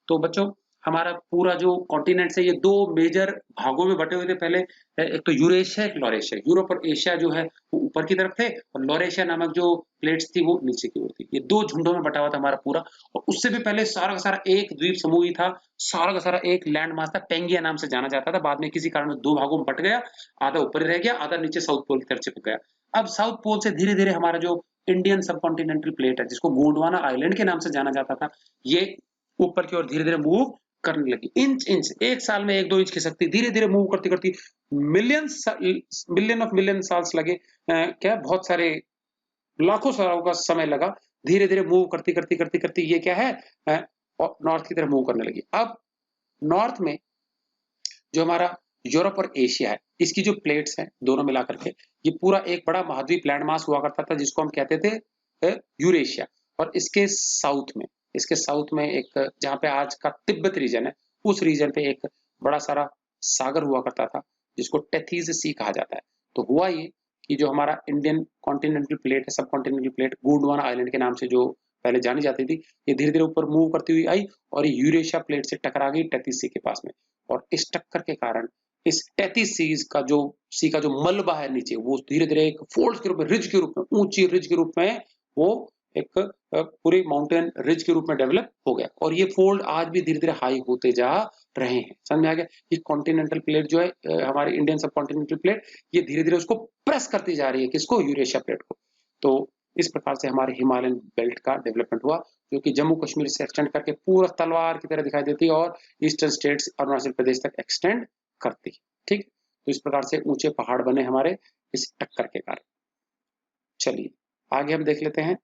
तो बच्चों, हमारा पूरा जो कॉन्टिनेंट है ये दो मेजर भागों में बटे हुए थे पहले। एक तो यूरेशिया, एक लॉरेशिया। यूरोप और एशिया जो है वो ऊपर की तरफ थे, और लॉरेशिया नामक जो प्लेट्स थी वो नीचे की ओर थी। ये दो झुंडों में बटा हुआ था हमारा पूरा। और उससे भी पहले सारा का सारा एक द्वीप समूह ही था, सारा का सारा एक लैंड मास था, पेंगिया नाम से जाना जाता था। बाद में किसी कारण दो भागों में बट गया, आधा ऊपर रह गया, आधा नीचे साउथ पोल की तरफ चिपक गया। अब साउथ पोल से धीरे धीरे हमारा जो इंडियन सबकॉन्टिनेंटल प्लेट है, जिसको गोंडवाना आइलैंड के नाम से जाना जाता था, ये ऊपर की ओर धीरे धीरे मूव करने लगी। इंच इंच, एक साल में 1-2 इंच खिसकती, धीरे धीरे मूव करती करती मिलियन ऑफ मिलियन साल्स लगे, क्या बहुत सारे लाखों सालों का समय लगा, धीरे धीरे मूव करती करती करती करती ये क्या है, नॉर्थ की तरफ मूव करने लगी। अब नॉर्थ में जो हमारा यूरोप और एशिया है, इसकी जो प्लेट्स हैं दोनों मिला करके, ये पूरा एक बड़ा महाद्वीप लैंड मास हुआ करता था, जिसको हम कहते थे यूरेशिया। और इसके साउथ में एक, जहाँ पे आज का तिब्बत रीजन है, उस रीजन पे एक बड़ा सारा सागर हुआ करता था, जिसको टेथीज सी कहा जाता है। तो हुआ ये कि जो हमारा इंडियन कॉन्टिनेंटल प्लेट है, सब कॉन्टिनेंटल प्लेट, गोंडवाना आइलैंड के नाम से जो पहले जानी जाती थी, ये धीरे धीरे ऊपर मूव करती हुई आई और ये यूरेशिया प्लेट से टकरा गई टेथीज सी के पास में। और इस टक्कर के कारण इस टेथीज सी का जो मलबा है नीचे, वो धीरे धीरे एक फोल्ड के रूप में, रिज के रूप में, ऊंची रिज के रूप में, वो एक पूरी माउंटेन रिज के रूप में डेवलप हो गया। और ये फोल्ड आज भी धीरे धीरे हाई होते जा रहे हैं। समझ में आ गया? ये कॉन्टिनेंटल प्लेट जो है, हमारी इंडियन सब कॉन्टिनेंटल प्लेट, ये धीरे धीरे उसको प्रेस करती जा रही है, किसको, यूरेशिया प्लेट को। तो इस प्रकार से हमारे हिमालयन बेल्ट का डेवलपमेंट हुआ, जो कि जम्मू कश्मीर से एक्सटेंड करके पूरा तलवार की तरह दिखाई देती है और ईस्टर्न स्टेट्स अरुणाचल प्रदेश तक एक्सटेंड करती है। ठीक, तो इस प्रकार से ऊंचे पहाड़ बने हमारे इस टक्कर के कारण। चलिए आगे हम देख लेते हैं।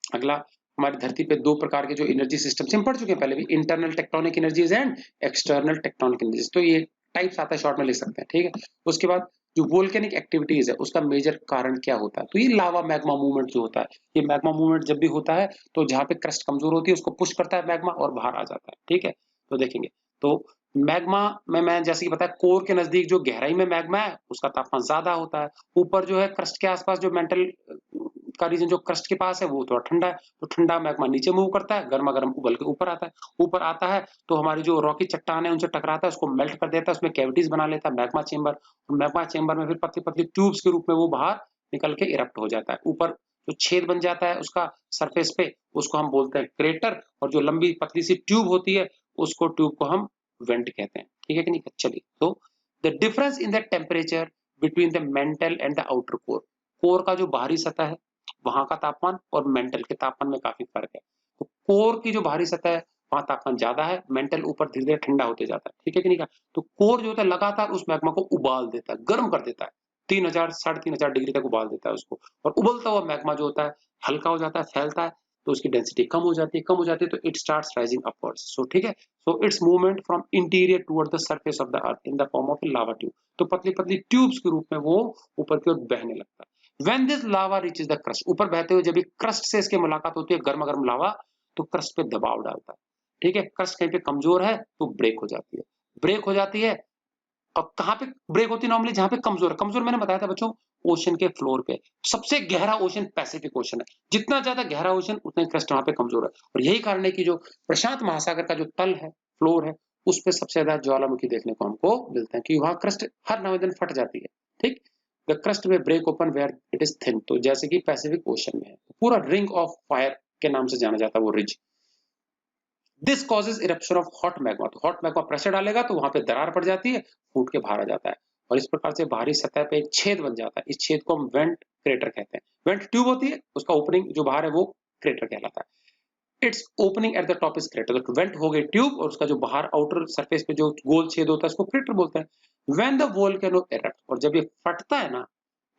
अगला, हमारी धरती पे दो प्रकार के जो एनर्जी सिस्टम हम पढ़ चुके हैं पहले भी, internal tectonic energies and external tectonic energies. तो ये टाइप्स आता है, शॉर्ट में लिख सकते हैं, ठीक है। उसके बाद जो वोल्केनिक एक्टिविटीज है, उसका मेजर कारण क्या होता है, तो ये लावा मैग्मा मूवमेंट जो होता है, ये मैग्मा मूवमेंट जब भी होता है तो जहाँ पे क्रस्ट कमजोर होती है उसको पुश करता है मैग्मा और बाहर आ जाता है, ठीक है। तो देखेंगे, तो मैग्मा में मैं जैसे कि बताया, कोर के नजदीक जो गहराई में मैग्मा है उसका तापमान ज्यादा होता है। ऊपर जो है क्रस्ट के आसपास जो मेंटल का रीजन जो क्रस्ट के पास है वो थोड़ा ठंडा है, तो ठंडा मैग्मा नीचे मूव करता है, गर्मा गर्म उबल के ऊपर आता है। ऊपर आता है तो हमारी जो रॉकी चट्टान है उनसे टकराता है, उसको मेल्ट कर देता है, उसमें कैविटीज बना लेता है मैग्मा चेंबर। मैग्मा चेंबर में फिर पतली पतली ट्यूब्स के रूप में वो बाहर निकल के इरप्ट हो जाता है। ऊपर जो छेद बन जाता है उसका सरफेस पे, उसको हम बोलते हैं क्रेटर, और जो लंबी पतली सी ट्यूब होती है उसको, ट्यूब को हम वेंट कहते हैं, ठीक है कि नहीं। चलिए, तो the difference in the temperature between the mental and the outer core, core का जो बाहरी सतह है वहां का तापमान और मेंटल के तापमान में काफी फर्क है। तो कोर की जो बाहरी सतह है वहां तापमान ज्यादा है, मेंटल ऊपर धीरे धीरे ठंडा होते जाता है, ठीक है कि नहीं? तो कोर जो होता है लगातार उस मैग्मा को उबाल देता है, गर्म कर देता है, 3000 3,500 डिग्री तक उबाल देता है उसको, और उबलता हुआ मैग्मा जो होता है हल्का हो जाता है, फैलता है, तो उसकी डेंसिटी कम हो जाती है, तो इट स्टार्ट्स राइजिंग अपवर्ड्स। सो ठीक है, so it's movement from interior toward the surface of the earth in the form of A lava tube. तो पतली पतली ट्यूब्स के रूप में वो ऊपर की ओर बहने लगता है। When this lava reaches the crust, ऊपर बहते हुए जब ये क्रस्ट से इसकी मुलाकात होती है, गर्मा गर्म लावा, तो क्रस्ट पे दबाव डालता है, ठीक है? क्रस्ट कहीं पे कमजोर है तो ब्रेक हो जाती है, ब्रेक हो जाती है। अब कहाँ पे ब्रेक होती है नॉर्मली? जहां पे कमजोर है। कमजोर मैंने बताया था बच्चों, ओशन के फ्लोर पे। सबसे गहरा ओशन पैसिफिक ओशन है, जितना ज्यादा गहरा ओशन उतना ही क्रस्ट वहां पे कमजोर है, और यही कारण है कि जो प्रशांत महासागर का जो तल है, फ्लोर है, उस पे सबसे ज्यादा ज्वालामुखी देखने को हमको मिलते हैं, क्योंकि वहां क्रस्ट हर नौ दिन फट जाती है, ठीक? द क्रस्ट में break open where it is thin, तो जैसे कि पैसिफिक ओशन में है, पूरा रिंग ऑफ फायर के नाम से जाना जाता है वो ridge. This causes eruption of hot magma, तो हॉट मैग्मा प्रेशर डालेगा तो वहां पे दरार पड़ जाती है, फूट के बाहर आ जाता है, और इस प्रकार से बाहरी सतह पे एक छेद बन जाता है। इस छेद को हम वेंट क्रेटर कहते हैं। वेंट ट्यूब होती है, उसका ओपनिंग जो बाहर है वो क्रेटर कहलाता है। It's opening at the top is crater, तो वेंट हो गई ट्यूब, और उसका जो बाहर आउटर सरफेस पे जो गोल छेद होता है उसको क्रेटर बोलते हैं। व्हेन द वोल्केनो इरप्ट, और जब ये फटता है ना,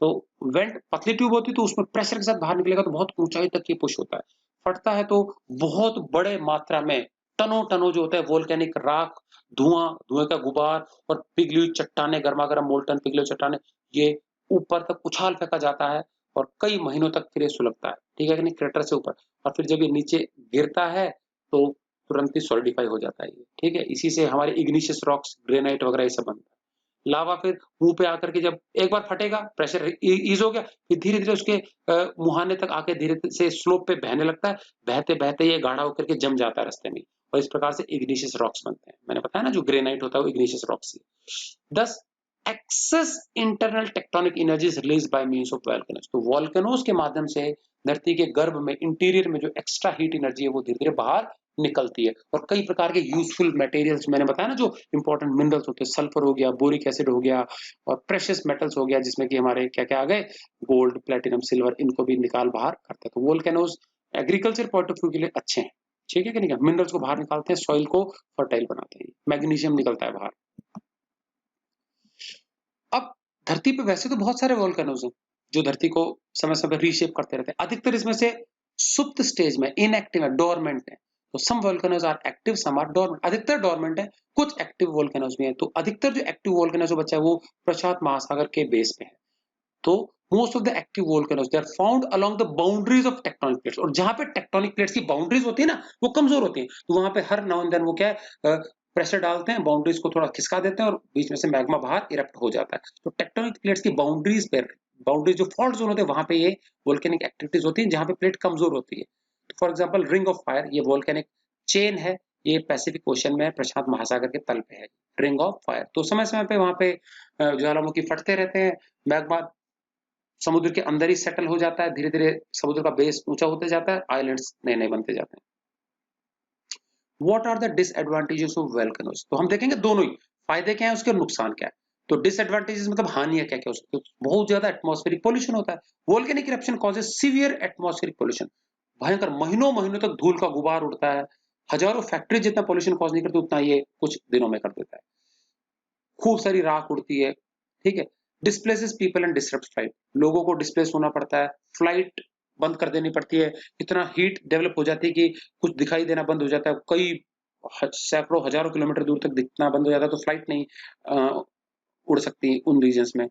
तो वेंट पतली ट्यूब होती है तो उसमें प्रेशर के साथ बाहर निकलेगा तो बहुत ऊंचाई तक ये पुश होता है। फटता है तो बहुत बड़े मात्रा में टनों टनों जो होता है वोल्केनिक राख, धुआं, धुएं का गुबार और पिघली हुई चट्टाने, गर्मा गर्म मोल्टन पिघली हुई चट्टाने, ये ऊपर तक उछाल फेंका जाता है, और कई महीनों तक फिर ये सुलगता है, ठीक है कि नहीं, क्रेटर से ऊपर। और फिर जब ये नीचे गिरता है तो तुरंत ही सॉलिडिफाई हो जाता है ये, ठीक है? इसी से हमारे इग्निशियस रॉक्स, ग्रेनाइट वगैरह ये सब बनता है। लावा फिर मुंह पे आकर के जब एक बार फटेगा, प्रेशर ईज हो गया, फिर धीरे धीरे उसके मुहाने तक आके धीरे से स्लोप पे बहने लगता है, बहते बहते ये गाढ़ा होकर के जम जाता है रास्ते में, और इस प्रकार से इग्निशियस रॉक्स बनते हैं। मैंने बताया ना, जो ग्रेनाइट होता है वो इग्निशियस रॉक्स है। Thus excess internal tectonic energy release by means of volcanoes, तो वोल्केनोस के माध्यम से धरती के गर्भ में, इंटीरियर में जो एक्स्ट्रा हीट एनर्जी है वो धीरे धीरे बाहर निकलती है, और कई प्रकार के यूजफुल मटेरियल्स मैंने बताया ना, जो इंपॉर्टेंट मिनरल्स होते हैं, सल्फर हो गया, बोरिक एसिड हो गया, और प्रेशियस मेटल्स हो गया, जिसमें कि हमारे क्या क्या आ गए, गोल्ड, प्लेटिनम, सिल्वर, इनको भी निकाल बाहर करते हैं। तो volcanoes agriculture point of view के लिए अच्छे हैं, ठीक है कि नहीं? मिनरल्स को बाहर निकालते हैं, सॉइल को फर्टाइल बनाते हैं, मैग्नीशियम निकलता है बाहर। अब धरती पे वैसे तो बहुत सारे वोल्केनोज हैं जो धरती को समय समय रीशेप करते रहते हैं। अधिकतर इसमें से सुप्त स्टेज में, इनएक्टिव है, डोरमेंट है। तो some volcanoes are active, some are dormant. अधिकतर डोरमेंट है, कुछ एक्टिव वोल्केनोज भी हैं। तो अधिकतर जो एक्टिव वोल्केनोज बचा है वो प्रशांत महासागर के बेस पे है। तो most of the active volcanoes they are found along the boundaries of tectonic plates, और जहां पे टेक्टोनिक प्लेट्स की बाउंड्रीज होती है ना, वो कमजोर होती है, तो वहां पे हर नाउ एंड देन वो क्या है, प्रेशर डालते हैं, बाउंड्रीज को थोड़ा खिसका देते हैं, और बीच में से मैग्मा बाहर इरप्ट हो जाता है। तो टेक्टोनिक प्लेट्स की बाउंड्रीज पे, बाउंड्रीज जो फॉल्ट जोन होते हैं, वहां पे ये वोल्केनिक एक्टिविटीज होती है, जहां पे प्लेट कमजोर होती है। For example ring of fire, ये वोल्केनिक चेन है, ये पैसिफिक ओशन में प्रशांत महासागर के तल पे है, रिंग ऑफ फायर। तो समय समय पे वहां पे ज्वालामुखी फटते रहते हैं, मैग्मा समुद्र के अंदर ही सेटल हो जाता है, धीरे धीरे समुद्र का बेस ऊंचा होते जाता है, आइलैंड्स नए नए बनते जाते हैं। What are the disadvantages of volcanoes, तो हम देखेंगे दोनों ही, फायदे क्या है उसके और नुकसान क्या है। तो डिसएडवांटेजेस मतलब हानियां क्या क्या हो सकती है। बहुत ज्यादा एटमॉस्फेरिक पोल्यूशन होता है। Volcanic eruption causes severe atmospheric pollution, भयंकर, महीनों महीनों तक धूल का गुबार उड़ता है। हजारों फैक्ट्री जितना पोल्यूशन कॉज नहीं करती, उतना ये कुछ दिनों में कर देता है। खूब सारी राख उड़ती है, ठीक है। Displaces people and disrupt flight, लोगों को डिस्प्लेस होना पड़ता है, फ्लाइट बंद कर देनी पड़ती है। इतना हीट डेवलप हो जाती है कि कुछ दिखाई देना बंद हो जाता है, कई सैकड़ों हजारों किलोमीटर दूर तक दिखना बंद हो जाता है, तो फ्लाइट नहीं उड़ सकती उन रीजन्स में।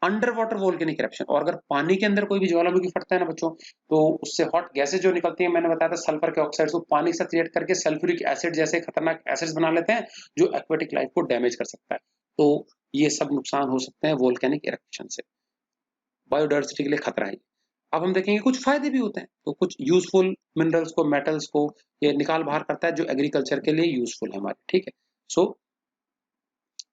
अंडर वाटर वोल्केनिक इरप्शन, और अगर पानी के अंदर कोई भी ज्वालामुखी फटता है ना बच्चों, तो उससे हॉट गैसेज जो निकलती है, मैंने बताया था सल्फर के ऑक्साइड को पानी के साथ रिएक्ट करके सल्फ्यूरिक एसिड जैसे खतरनाक एसिड्स बना लेते हैं, जो एक्वेटिक लाइफ को डैमेज कर सकता है। तो ये सब नुकसान हो सकते हैं वोल्केनिक इरप्शन से, बायोडाइवर्सिटी के लिए खतरा है। अब हम देखेंगे कुछ फायदे भी होते हैं। तो कुछ यूजफुल मिनरल्स को, मेटल्स को ये निकाल बाहर करता है, जो एग्रीकल्चर के लिए यूजफुल है हमारे, ठीक है। So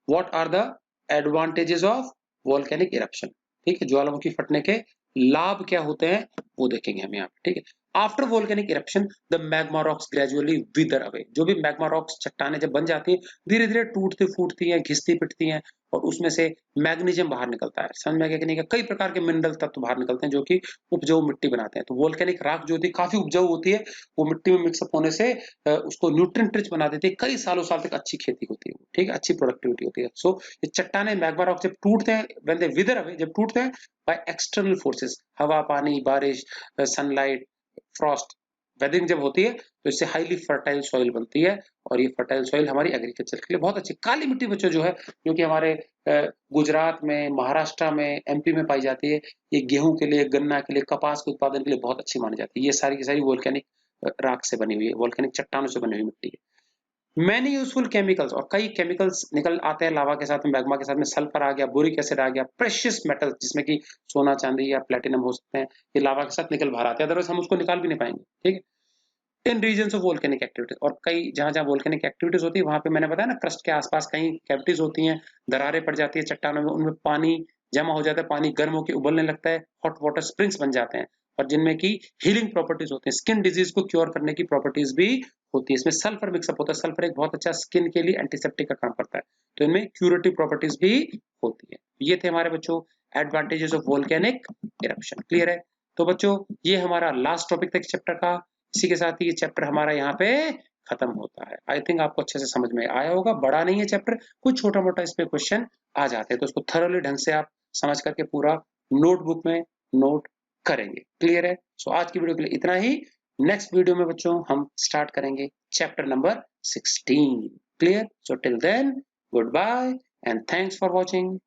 what are the advantages of volcanic eruption, ठीक है, ज्वालामुखी फटने के लाभ क्या होते हैं वो देखेंगे हम यहाँ पे, ठीक है। After volcanic eruption the magma rocks gradually विदर away. जो भी मैग्मा रॉक्स चट्टानें जब बन जाती हैं, धीरे धीरे टूटती फूटती हैं, घिसती पिटती हैं और उसमें से मैग्नीशियम बाहर निकलता है। समझ में आ गया कि नहीं? कई प्रकार के मिनरल तत्व बाहर निकलते हैं जो कि उपजाऊ मिट्टी बनाते हैं। तो वोल्केनिक रॉक जो होती है काफी उपजाऊ होती है, वो मिट्टी में मिक्सअप होने से उसको न्यूट्रिएंट रिच बना देती है, कई सालों साल तक अच्छी खेती होती है, ठीक है, अच्छी प्रोडक्टिविटी होती है। सो ये चट्टाने मैग्मा रॉक जब टूटते हैं, व्हेन दे विदर अवे, जब टूटते हैं बाय एक्सटर्नल फोर्सेस, हवा, पानी, बारिश, सनलाइट, फ्रॉस्ट, वेदरिंग जब होती है तो इससे हाईली फर्टाइल सॉइल बनती है और ये फर्टाइल सॉइल हमारी एग्रीकल्चर के लिए बहुत अच्छी। काली मिट्टी बच्चों जो है, जो कि हमारे गुजरात में, महाराष्ट्र में, एमपी में पाई जाती है, ये गेहूं के लिए, गन्ना के लिए, कपास के उत्पादन के लिए बहुत अच्छी मानी जाती है। ये सारी की सारी वोल्केनिक राख से बनी हुई है, वोल्केनिक चट्टानों से बनी हुई मिट्टी है। मैनी यूजफुल केमिकल्स, और कई केमिकल्स निकल आते हैं लावा के साथ में, मैग्मा के साथ में। सल्फर आ गया, बोरिक एसिड आ गया, प्रेशियस मेटल जिसमें कि सोना, चांदी या प्लेटिनम हो सकते हैं, ये लावा के साथ निकल बाहर आते हैं, अदरवाइज हम उसको निकाल भी नहीं पाएंगे, ठीक है। इन रीजन्स ऑफ वोल्केनिक एक्टिविटीज, और कई जहां जहां वोल्केनिक एक्टिविटीज होती है वहां पे मैंने बताया ना, क्रस्ट के आसपास कहीं कैविटीज होती हैं, दरारें पड़ जाती है चट्टानों में, उनमें पानी जमा हो जाता है, पानी गर्म होकर उबलने लगता है, हॉट वाटर स्प्रिंग्स बन जाते हैं, और जिनमें की हीलिंग प्रॉपर्टीज होती है, स्किन डिजीज को क्योर करने की प्रॉपर्टीज भी होती है। इसमें सल्फर मिक्सअप होता है, सल्फर एक बहुत अच्छा स्किन के लिए एंटीसेप्टिक का काम करता है, तो इनमें क्यूरेटिव प्रॉपर्टीज भी होती है। ये थे हमारे बच्चों advantages of volcanic eruption. Clear है? तो बच्चों ये हमारा लास्ट टॉपिक था चैप्टर का। इसी के साथ ही ये चैप्टर हमारा यहाँ पे खत्म होता है। आई थिंक आपको अच्छे से समझ में आया होगा। बड़ा नहीं है चैप्टर, कुछ छोटा मोटा इसमें क्वेश्चन आ जाते हैं, तो उसको थरोली ढंग से आप समझ करके पूरा नोटबुक में नोट करेंगे। क्लियर है? सो आज की वीडियो के लिए इतना ही। नेक्स्ट वीडियो में बच्चों हम स्टार्ट करेंगे chapter number 16। Clear? So till then, good bye and thanks for watching.